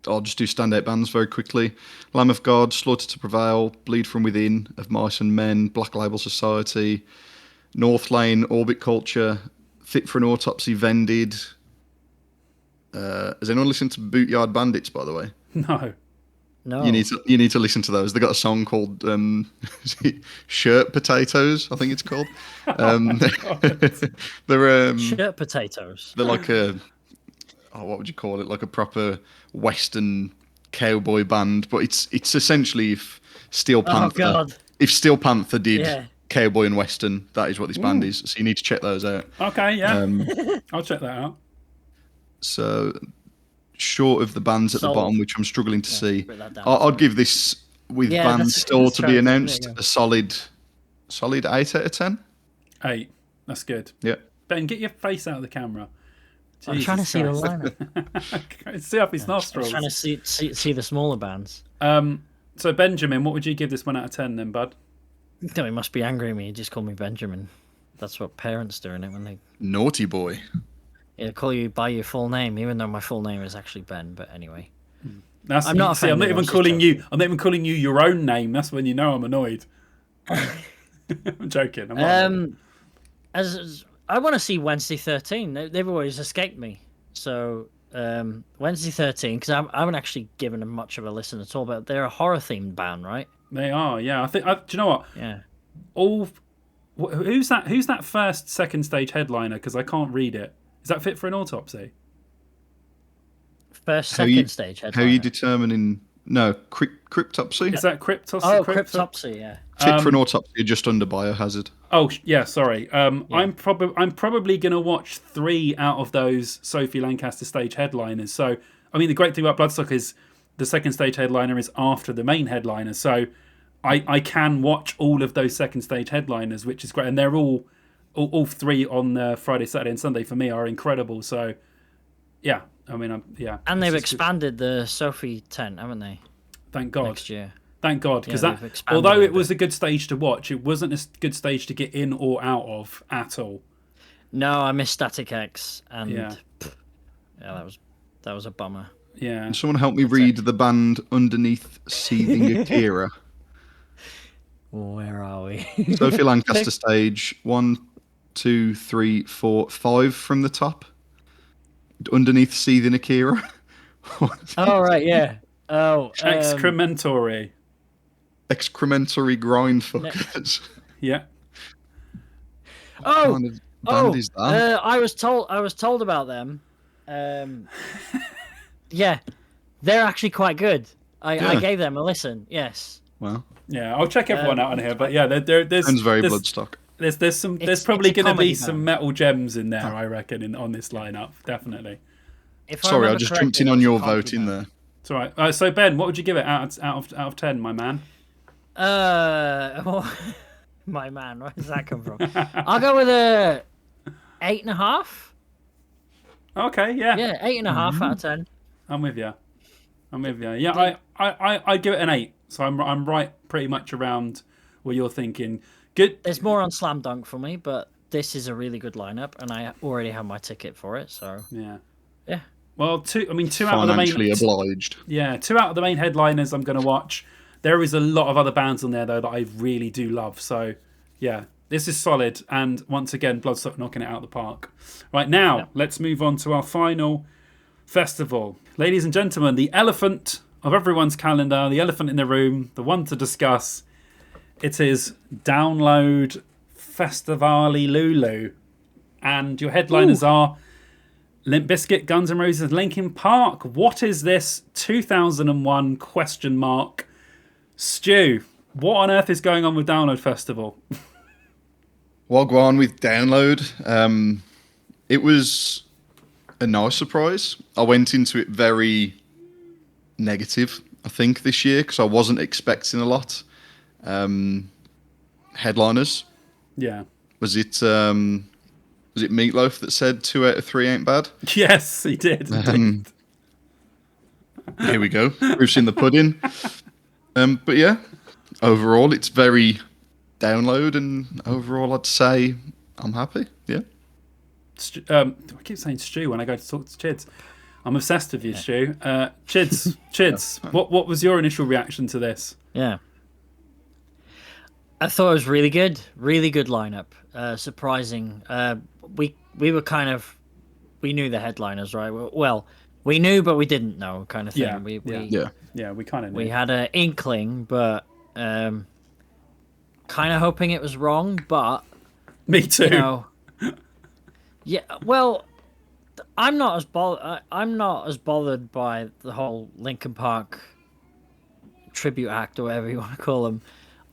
I'll just do standout bands very quickly. Lamb of God, Slaughter to Prevail, Bleed From Within, Of Mice and Men, Black Label Society, North Lane, Orbit Culture, Fit for an Autopsy, Vended. Has anyone listened to Bootyard Bandits, by the way? No. You need to listen to those. They got a song called Shirt Potatoes, I think it's called. They're Shirt Potatoes. They're like what would you call it? Like a proper Western cowboy band, but it's essentially if Steel Panther did cowboy and Western, that is what this band is. So you need to check those out. Okay, yeah. I'll check that out. So short of the bands at the bottom, which I'm struggling to see, I'd give this, with bands still to be announced, a solid 8 out of 10. 8. That's good. Yeah. Ben, get your face out of the camera. I'm trying to see the lineup. See up his nostrils. I'm trying to see the smaller bands. So Benjamin, what would you give this 1 out of 10 then, bud? No, he must be angry at me. He just called me Benjamin. That's what parents do, innit? When they naughty boy. They'll call you by your full name, even though my full name is actually Ben. But anyway, I'm not even calling you. I'm not even calling you your own name. That's when you know I'm annoyed. I'm joking. As I want to see Wednesday 13. They've always escaped me. So Wednesday 13, because I haven't actually given them much of a listen at all. But they're a horror themed band, right? They are. Yeah. Do you know what? Yeah. Who's that first second stage headliner? Because I can't read it. Is that Fit for an Autopsy? Second stage headliner. How are you determining? No, Cryptopsy. Is that Cryptopsy? Oh, Cryptopsy. Yeah. Fit for an Autopsy, just under Biohazard. Oh yeah, sorry. I'm probably gonna watch 3 out of those Sophie Lancaster stage headliners. So I mean, the great thing about Bloodstock is the second stage headliner is after the main headliner. So I can watch all of those second stage headliners, which is great, and they're all 3 on Friday, Saturday, and Sunday for me are incredible. So yeah, I mean, yeah. And they've expanded the Sophie tent, haven't they? Thank God. Next year. Thank God, because although it was a good stage to watch, it wasn't a good stage to get in or out of at all. No, I missed Static X, and that was a bummer. Yeah. Can someone help me read the band underneath Seething Akira? Where are we? Sophie Lancaster stage 1, 2, 3, 4, 5 from the top. Underneath Seething Akira. Oh right, yeah. Oh, Excrementory. Excrementory grindfuckers. Yeah. What kind of band is that? I was told about them. Yeah, they're actually quite good. I gave them a listen. Yes. Well. Yeah, I'll check everyone out on here, but yeah, there's very Bloodstock. There's probably going to be some metal gems in there, I reckon, on this lineup, definitely. Sorry, I just jumped in on your vote in there. It's all right. So Ben, what would you give it out of 10, my man? My man, where does that come from? I'll go with a 8.5. Okay, yeah. Yeah, 8.5 out of 10. I'm with you. I'm with you. Yeah, I give it an 8. So I'm right pretty much around what you're thinking. Good. There's more on Slam Dunk for me, but this is a really good lineup, and I already have my ticket for it. So Yeah. yeah. Well, two out of the main. Financially obliged. Yeah, 2 out of the main headliners I'm going to watch. There is a lot of other bands on there though that I really do love. So yeah, this is solid. And once again, Bloodstock knocking it out of the park. Right now, let's move on to our final festival. Ladies and gentlemen, the elephant of everyone's calendar, the elephant in the room, the one to discuss. It is Download Festivali Lulu. And your headliners are Limp Bizkit, Guns N' Roses, Linkin Park. What is this 2001 question mark? Stu, what on earth is going on with Download Festival? Well, go on with Download. It was a nice surprise. I went into it very negative, I think, this year because I wasn't expecting a lot. Headliners. Yeah. Was it Meatloaf that said 2 out of 3 ain't bad? Yes, he did. Here we go. Proof's in the pudding. But yeah, overall it's very Download, and overall I'd say I'm happy. Yeah. I keep saying Stu when I go to talk to Chids. I'm obsessed with you, Stu. Chids, what was your initial reaction to this? Yeah. I thought it was really good lineup. Surprising. We were kind of, we knew the headliners, right? Well, we knew, but we didn't know, kind of thing. Yeah, we kind of knew. We had an inkling, but kind of hoping it was wrong. But me too. You know, yeah. Well, I'm not as bothered by the whole Linkin Park tribute act or whatever you want to call them.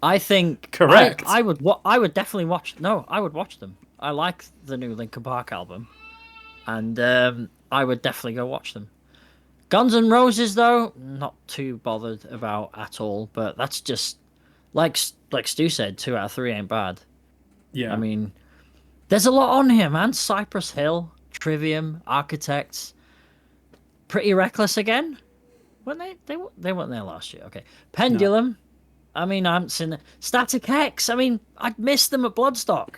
I think correct. I would definitely watch. No, I would watch them. I like the new Linkin Park album, and I would definitely go watch them. Guns N' Roses, though, not too bothered about at all. But that's just like Stu said, 2 out of 3 ain't bad. Yeah, I mean, there's a lot on here, man. Cypress Hill, Trivium, Architects, Pretty Reckless again. Weren't they weren't there last year. Okay, Pendulum. No. I mean, I haven't seen Static X. I mean, I'd missed them at Bloodstock.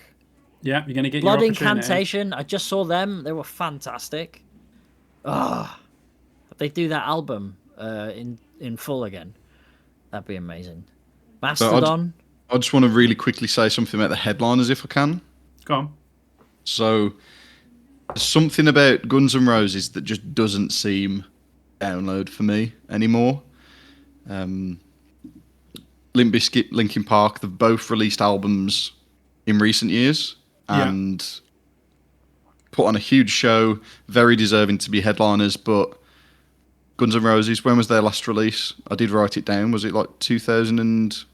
Yeah, you're gonna get Blood your Incantation. I just saw them. They were fantastic. Ah, if they do that album in full again, that'd be amazing. Mastodon. So I just want to really quickly say something about the headliners, if I can. Go on. So, there's something about Guns N' Roses that just doesn't seem Download for me anymore. Limp Bizkit, Linkin Park, they've both released albums in recent years and put on a huge show, very deserving to be headliners, but Guns N' Roses, when was their last release? I did write it down. Was it like 2008?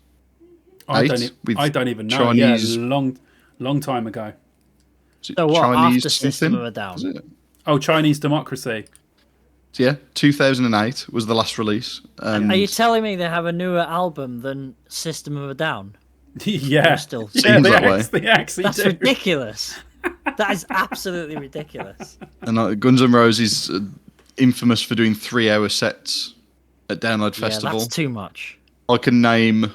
I don't even know. Chinese... Yeah, long time ago. So what, Chinese after System of a Down? Oh, Chinese Democracy. Yeah, 2008 was the last release. And... Are you telling me they have a newer album than System of a Down? Yeah. Still seems that way. They actually That's do. Ridiculous. That is absolutely ridiculous. And Guns N' Roses infamous for doing 3-hour sets at Download Festival. That's too much. I can name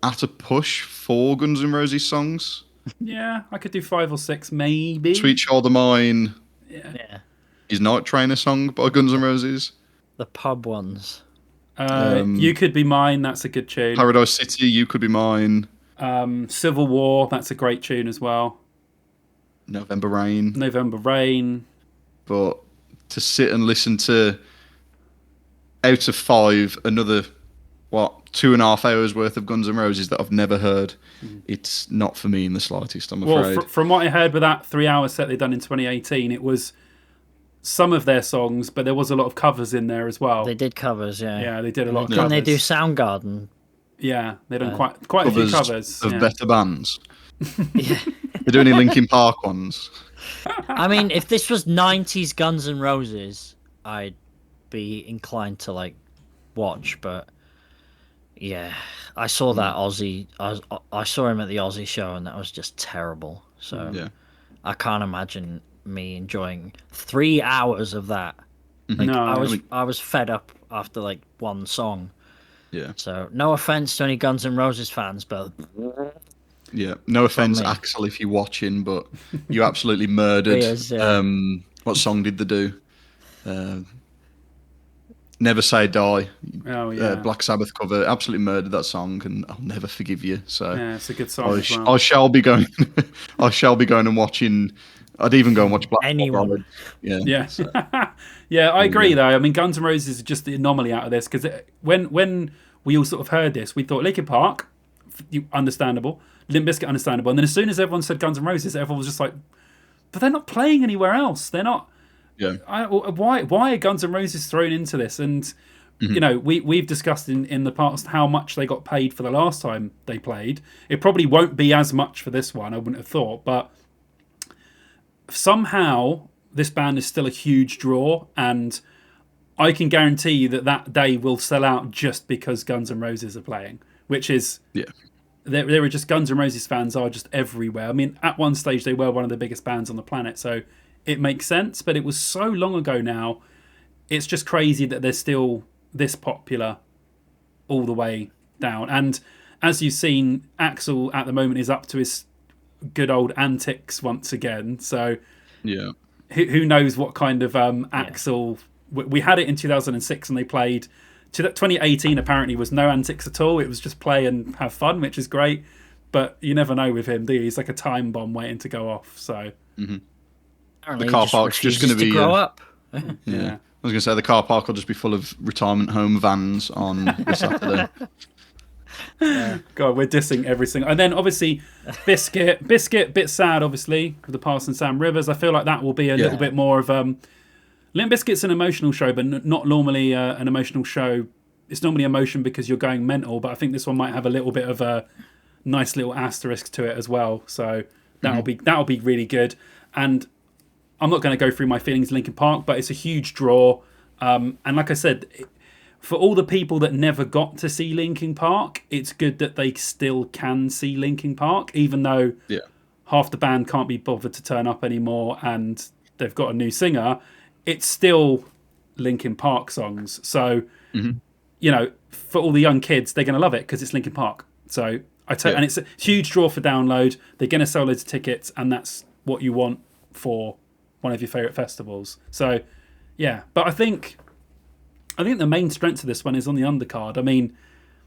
at a push 4 Guns N' Roses songs. Yeah, I could do 5 or 6 maybe. Sweet Child of Mine. Yeah. Is Night Train a song by Guns N' Roses? The pub ones. You Could Be Mine, that's a good tune. Paradise City, You Could Be Mine. Civil War, that's a great tune as well. November Rain. But to sit and listen to, out of 5, another, 2.5 hours worth of Guns N' Roses that I've never heard, it's not for me in the slightest, I'm afraid. Well, from what I heard with that 3-hour set they done in 2018, it was some of their songs, but there was a lot of covers in there as well. They did covers, yeah. Yeah, they did a lot of covers. covers. Didn't they do Soundgarden? Yeah, they done quite a few covers. Of better bands. Yeah. They do any Linkin Park ones? I mean, if this was 90s Guns N' Roses, I'd be inclined to, watch, but yeah, I saw that Aussie. I saw him at the Aussie show, and that was just terrible. So yeah. I can't imagine me enjoying 3 hours of that Like No. I was fed up after like one song. Yeah. So no offense to any Guns N' Roses fans, but Yeah. No offense, me. Axel, if you're watching, but you absolutely murdered. He is, yeah. What song did they do? Never Say Die. Oh yeah. Black Sabbath cover. Absolutely murdered that song, and I'll never forgive you. So Yeah, it's a good song as well. I shall be going. I shall be going and watching. I'd even go and watch Black Anyone. Yeah. Yeah, So, yeah, I agree though. I mean, Guns N' Roses is just the anomaly out of this because when we all sort of heard this, we thought Linkin Park, understandable, Limp Bizkit, understandable, and then as soon as everyone said Guns N' Roses, everyone was just like, but they're not playing anywhere else. They're not. yeah. Why are Guns N' Roses thrown into this? And you know, we've discussed in the past how much they got paid for the last time they played. It probably won't be as much for this one, I wouldn't have thought, but somehow this band is still a huge draw, and I can guarantee you that day will sell out just because Guns N' Roses are playing, which is there are just Guns N' Roses fans are just everywhere. I mean, at one stage they were one of the biggest bands on the planet, so it makes sense, but it was so long ago now. It's just crazy that they're still this popular all the way down. And as you've seen, Axl at the moment is up to his good old antics once again. So Yeah. who knows what kind of Axl... We had it in 2006 and they played... 2018 apparently was no antics at all. It was just play and have fun, which is great. But you never know with him, do you? He's like a time bomb waiting to go off. So Apparently The car he park's just refuses gonna be, to grow up. yeah. I was going to say the car park will just be full of retirement home vans on the Saturday. God, we're dissing every single... And then, obviously, Biscuit, bit sad, obviously, with the passing Sam Rivers. I feel like that will be a little bit more of... Limp Bizkit's an emotional show, but not normally an emotional show. It's normally emotion because you're going mental, but I think this one might have a little bit of a nice little asterisk to it as well. So that'll be really good. And I'm not going to go through my feelings Linkin Park, but it's a huge draw. And like I said... For all the people that never got to see Linkin Park, it's good that they still can see Linkin Park, even though half the band can't be bothered to turn up anymore and they've got a new singer. It's still Linkin Park songs. So, you know, for all the young kids, they're going to love it because it's Linkin Park. So, and it's a huge draw for download. They're going to sell loads of tickets, and that's what you want for one of your favourite festivals. So, yeah. But I think the main strength of this one is on the undercard. I mean,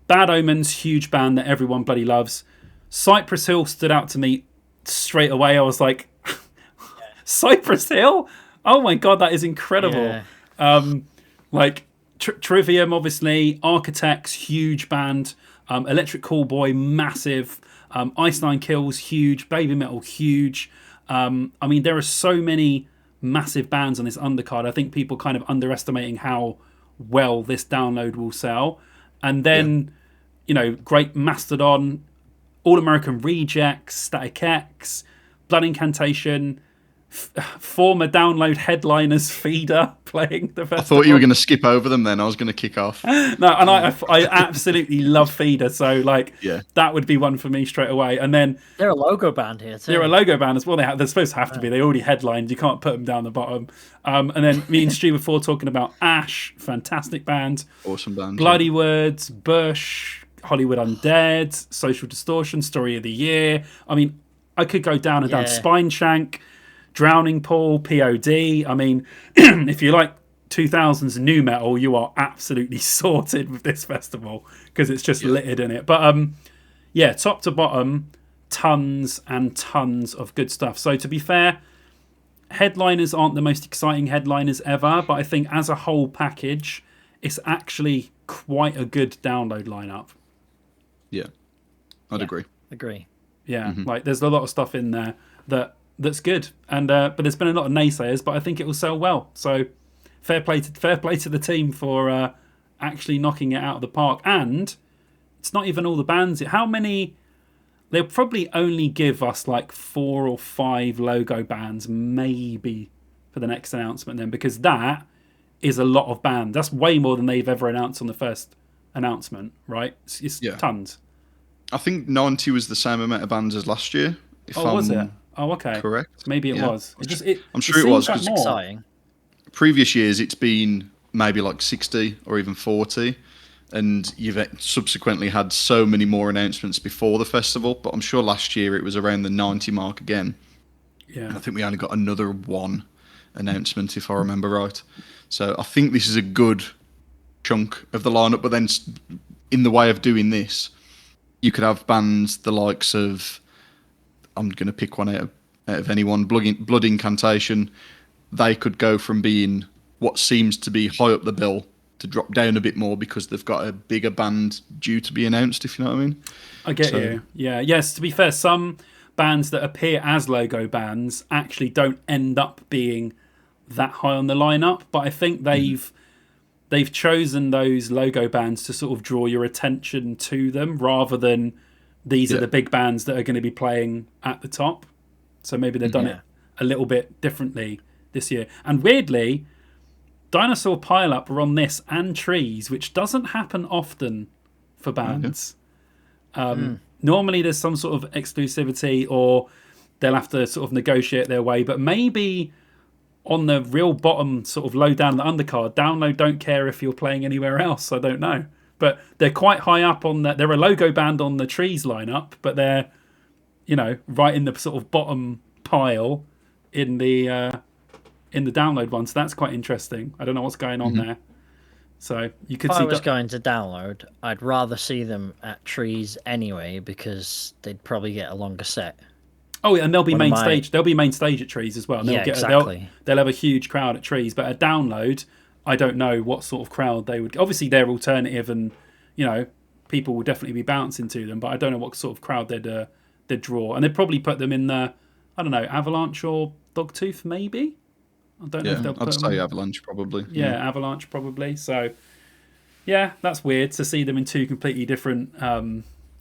Bad Omens, huge band that everyone bloody loves. Cypress Hill stood out to me straight away. I was like, Cypress Hill? Oh my God, that is incredible. Yeah. Trivium, obviously. Architects, huge band. Electric Callboy, massive. Ice Nine Kills, huge. Baby Metal, huge. I mean, there are so many massive bands on this undercard. I think people kind of underestimating how well this download will sell. And then you know, great Mastodon, All American Rejects, Static X, Blood Incantation, former download headliners Feeder playing the festival. I thought you were going to skip over them then. I was going to kick off. No, and I absolutely love Feeder, so that would be one for me straight away. And then they're a logo band here too. They're a logo band as well. They're supposed to have to be. They already headlined. You can't put them down the bottom. And then me and Stu before talking about Ash, fantastic band. Awesome band. Bloody Words, Bush, Hollywood Undead, Social Distortion, Story of the Year. I mean, I could go down and down. Spine Shank, Drowning Pool, POD. I mean, if you like 2000s new metal, you are absolutely sorted with this festival because it's just littered in it. But top to bottom, tons and tons of good stuff. So to be fair, headliners aren't the most exciting headliners ever, but I think as a whole package, it's actually quite a good download lineup. Yeah, I'd agree. Yeah, there's a lot of stuff in there that's good, and but there's been a lot of naysayers, but I think it will sell well. So fair play to the team for actually knocking it out of the park. And it's not even all the bands. How many? They'll probably only give us like 4 or 5 logo bands, maybe, for the next announcement then, because that is a lot of bands. That's way more than they've ever announced on the first announcement, right? It's tons. I think 90 was the same amount of bands as last year. Was it? Oh, okay. Correct. Maybe it was. I'm sure it was. Exciting. previous years it's been maybe like 60 or even 40, and you've subsequently had so many more announcements before the festival. But I'm sure last year it was around the 90 mark again. Yeah. And I think we only got another one announcement, if I remember right. So I think this is a good chunk of the lineup. But then, in the way of doing this, you could have bands the likes of, I'm going to pick one out of anyone, Blood Incantation. They could go from being what seems to be high up the bill to drop down a bit more because they've got a bigger band due to be announced, if you know what I mean. I get you. Yeah. Yes, to be fair, some bands that appear as logo bands actually don't end up being that high on the lineup, but I think they've chosen those logo bands to sort of draw your attention to them rather than these are the big bands that are going to be playing at the top. So maybe they've done it a little bit differently this year. And weirdly, Dinosaur Pileup are on this and Trees, which doesn't happen often for bands. Normally there's some sort of exclusivity or they'll have to sort of negotiate their way, but maybe on the real bottom, sort of low down the undercard, Download don't care if you're playing anywhere else. I don't know. But they're quite high up on that. They're a logo band on the Trees lineup, but they're, right in the sort of bottom pile in the Download one. So that's quite interesting. I don't know what's going on there. So you could if see. I was going to Download, I'd rather see them at Trees anyway because they'd probably get a longer set. Oh, and they'll be main stage. They'll be main stage at Trees as well. And exactly. They'll have a huge crowd at Trees, but at Download, I don't know what sort of crowd they would. Obviously, they're alternative, and people will definitely be bouncing to them. But I don't know what sort of crowd they'd draw, and they'd probably put them in the, I don't know, Avalanche or Dogtooth, maybe. I don't know if they'll put I'd say Avalanche probably. Yeah, Avalanche probably. So, yeah, that's weird to see them in two completely different.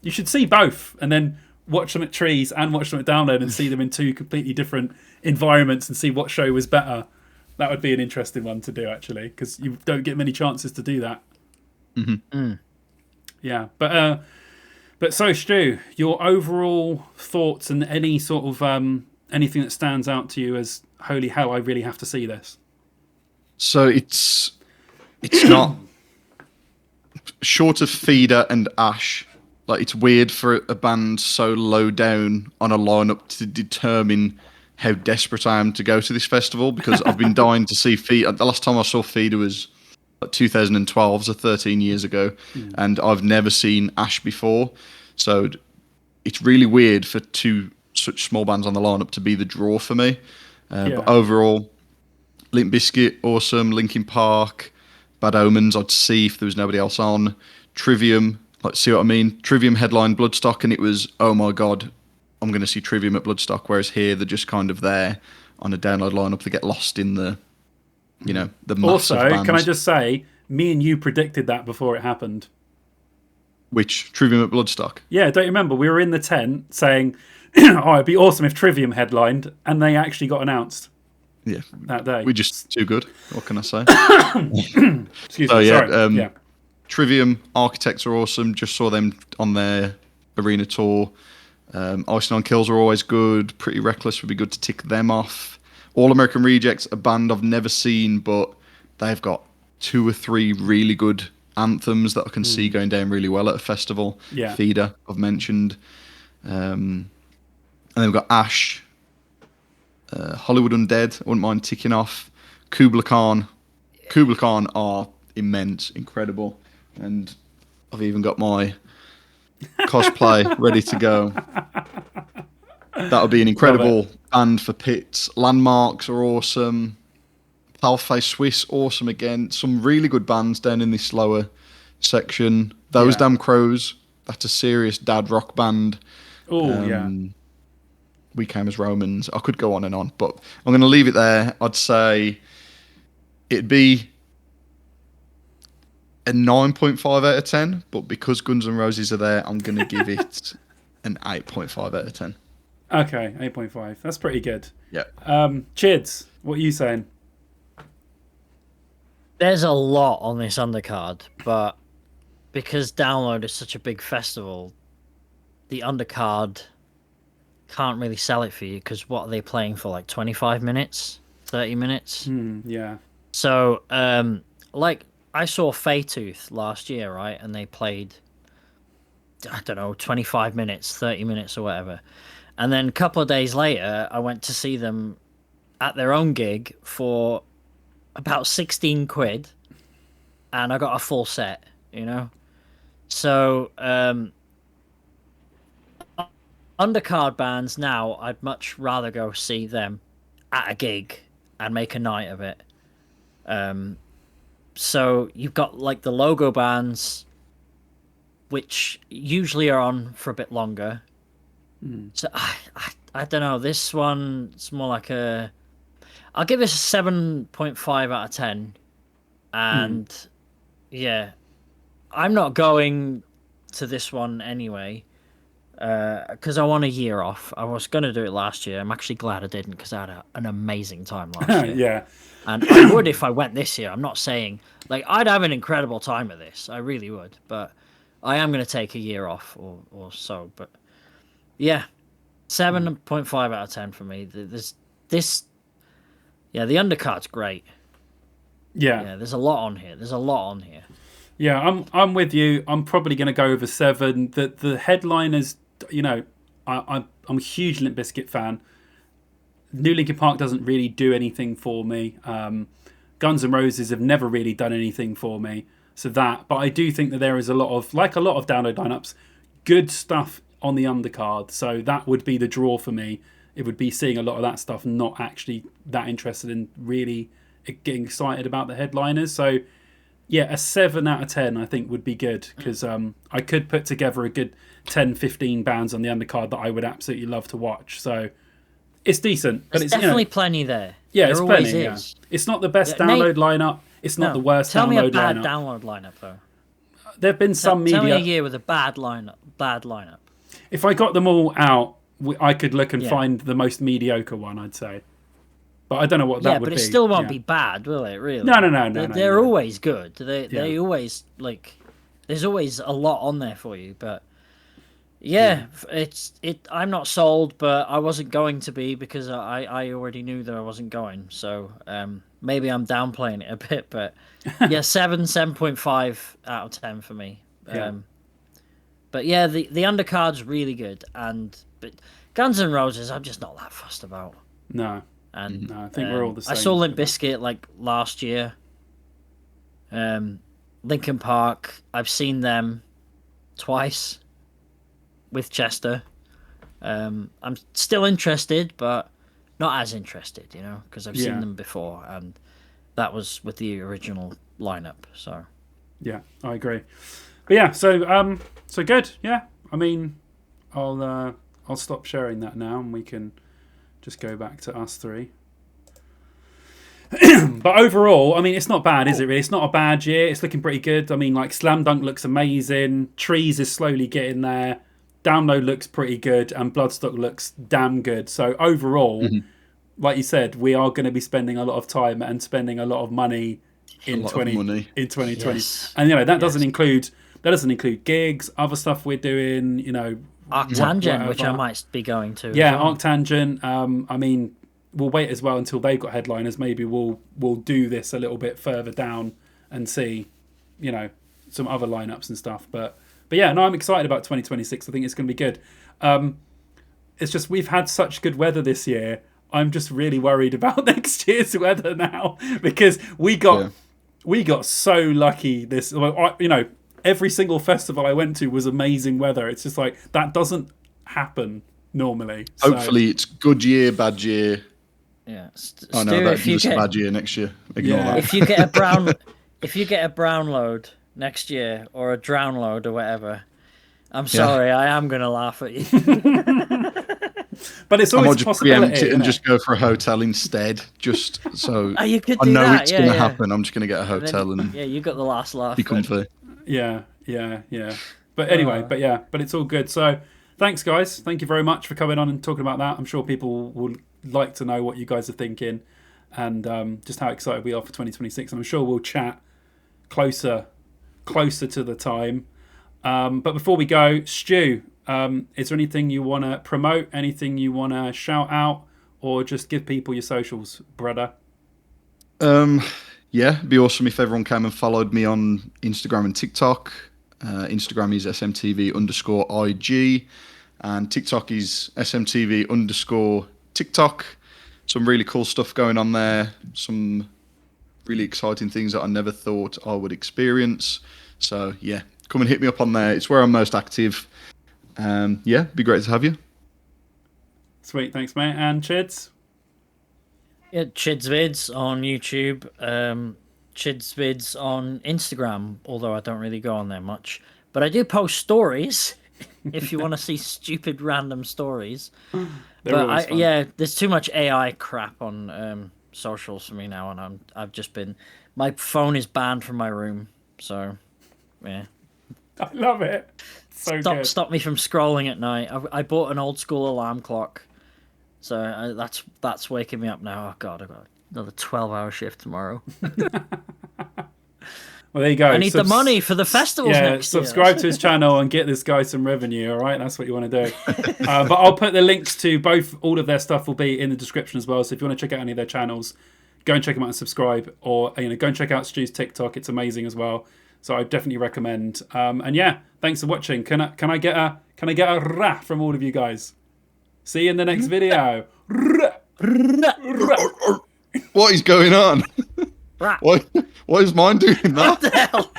You should see both, and then watch them at Trees and watch them at Download and see them in two completely different environments and see what show was better. That would be an interesting one to do, actually, because you don't get many chances to do that. Yeah, but so Stu, your overall thoughts and any sort of anything that stands out to you as holy hell, I really have to see this. So it's not short of Feeder and Ash. Like, it's weird for a band so low down on a lineup to determine how desperate I am to go to this festival, because I've been dying to see Feeder. The last time I saw Feeder was like 2012, so 13 years ago, and I've never seen Ash before. So it's really weird for two such small bands on the lineup to be the draw for me. But overall, Limp Bizkit, awesome. Linkin Park, Bad Omens, I'd see if there was nobody else on. Trivium, like, see what I mean? Trivium headlined Bloodstock, and it was, oh my god, I'm going to see Trivium at Bloodstock. Whereas here, they're just kind of there on a Download lineup. They get lost in the, the massive Also, bands. can I just say, me and you predicted that before it happened. Which? Trivium at Bloodstock? Yeah, don't you remember? We were in the tent saying, oh, it'd be awesome if Trivium headlined, and they actually got announced. Yeah. That day. We're just too good. What can I say? Excuse me, sorry. Trivium, Architects are awesome. Just saw them on their arena tour. Icing on Kills are always good. Pretty Reckless would be good to tick them off. All American Rejects, a band I've never seen, but they've got 2 or 3 really good anthems that I can see going down really well at a festival. Yeah. Feeder, I've mentioned. And then we've got Ash, Hollywood Undead, I wouldn't mind ticking off. Kubla Khan. Kubla Khan are immense, incredible. And I've even got my cosplay ready to go. That would be an incredible band for pits. Landmarks are awesome. Paleface Swiss, awesome again. Some really good bands down in this lower section. Those Damn Crows, that's a serious dad rock band. Oh, yeah. We Came as Romans. I could go on and on, but I'm going to leave it there. I'd say it'd be a 9.5 out of 10, but because Guns N' Roses are there, I'm going to give it an 8.5 out of 10. Okay, 8.5. That's pretty good. Yeah. Chids, what are you saying? There's a lot on this undercard, but because Download is such a big festival, the undercard can't really sell it for you, because what are they playing for, like 25 minutes, 30 minutes? Yeah. So, like I saw Faytooth last year, right? And they played, I don't know, 25 minutes, 30 minutes or whatever. And then a couple of days later, I went to see them at their own gig for about 16 quid, and I got a full set, you know? So, undercard bands now, I'd much rather go see them at a gig and make a night of it. So you've got like the logo bands, which usually are on for a bit longer. So I don't know. This one's more like a. I'll give this a 7.5 out of 10, and yeah, I'm not going to this one anyway. Because I want a year off. I was going to do it last year. I'm actually glad I didn't because I had an amazing time last year. Yeah. And I would if I went this year. I'm not saying... Like, I'd have an incredible time at this. I really would. But I am going to take a year off or so. But, yeah. 7.5 out of 10 for me. This... Yeah, the undercard's great. Yeah, there's a lot on here. Yeah, I'm with you. I'm probably going to go over 7. The headliners, you know, I'm a huge Limp Bizkit fan. New Linkin Park doesn't really do anything for me. Guns N' Roses have never really done anything for me. But I do think that there is a lot of download lineups, good stuff on the undercard. So that would be the draw for me. It would be seeing a lot of that stuff, not actually that interested in really getting excited about the headliners. So yeah, a 7 out of 10 I think would be good, because I could put together a good 10, 15 bands on the undercard that I would absolutely love to watch. So it's decent. But There's definitely plenty there. Yeah, there it's always plenty. is. Yeah. It's not the best download lineup. It's not the worst download lineup. Tell me a bad download lineup, though. There have been some media... Tell me a year with a bad lineup. If I got them all out, I could look and find the most mediocre one, I'd say. But I don't know what that would be. Yeah, but it still won't be bad, will it, really? No. They're always good. They always, like... There's always a lot on there for you, but... Yeah, I'm not sold, but I wasn't going to be because I already knew that I wasn't going. So maybe I'm downplaying it a bit, but yeah, 7.5 out of 10 for me. But yeah, the undercard's really good, but Guns N' Roses, I'm just not that fussed about. No, I think we're all the same. I saw Limp Bizkit like last year. Linkin Park, I've seen them twice. With Chester. I'm still interested, but not as interested, because I've seen them before, and that was with the original lineup. So, yeah, I agree. But yeah, so good. Yeah, I mean, I'll stop sharing that now, and we can just go back to us three. But overall, I mean, it's not bad, is it? Really, it's not a bad year. It's looking pretty good. I mean, like Slam Dunk looks amazing. Trees is slowly getting there. Download looks pretty good, and Bloodstock looks damn good. So overall, like you said, we are going to be spending a lot of time and spending a lot of money in 2020. Yes. And that doesn't include gigs, other stuff we're doing. Arctangent, which I might be going to. Yeah, Arctangent. I mean, we'll wait as well until they've got headliners. Maybe we'll do this a little bit further down and see, some other lineups and stuff. But yeah, no, I'm excited about 2026. I think it's going to be good. It's just we've had such good weather this year. I'm just really worried about next year's weather now, because we got so lucky this. Every single festival I went to was amazing weather. It's just like that doesn't happen normally. Hopefully, it's good year, bad year. Yeah. I know that gives us a bad year next year. Ignore that. If you get a brown load next year, or a drown load, or whatever, I'm sorry, I am going to laugh at you. But it's always a possibility. Preempt it and just go for a hotel instead, just so you could I do know that. it's going to happen. I'm just going to get a hotel and you got the last laugh. Be comfy. Yeah. But anyway, but it's all good. So thanks, guys. Thank you very much for coming on and talking about that. I'm sure people will like to know what you guys are thinking, and just how excited we are for 2026. And I'm sure we'll chat closer to the time. But before we go, Stu, is there anything you want to promote, anything you want to shout out, or just give people your socials, brother? yeah, it'd be awesome if everyone came and followed me on Instagram and TikTok. Instagram is SMTV_IG, and TikTok is SMTV_TikTok. Some really cool stuff going on there. Some really exciting things that I never thought I would experience. So yeah, come and hit me up on there. It's where I'm most active. Yeah, it'd be great to have you. Sweet, thanks, mate. And Chids? Yeah, Chidzvidz on YouTube, Chidzvidz on Instagram, although I don't really go on there much. But I do post stories if you want to see stupid random stories. But yeah, there's too much AI crap on socials for me now, and I've just been, my phone is banned from my room, so yeah. I love it. So Stop me from scrolling at night. I bought an old school alarm clock. So that's waking me up now. Oh God, I've got another 12-hour shift tomorrow. Well, there you go. I need the money for the festivals next year. Subscribe to his channel and get this guy some revenue, all right? That's what you want to do. But I'll put the links to all of their stuff will be in the description as well. So if you want to check out any of their channels, go and check them out and subscribe. Or go and check out Stu's TikTok. It's amazing as well. So I definitely recommend. And yeah, thanks for watching. Can I get a rah from all of you guys? See you in the next video. What is going on? Why is mine doing that? What the hell?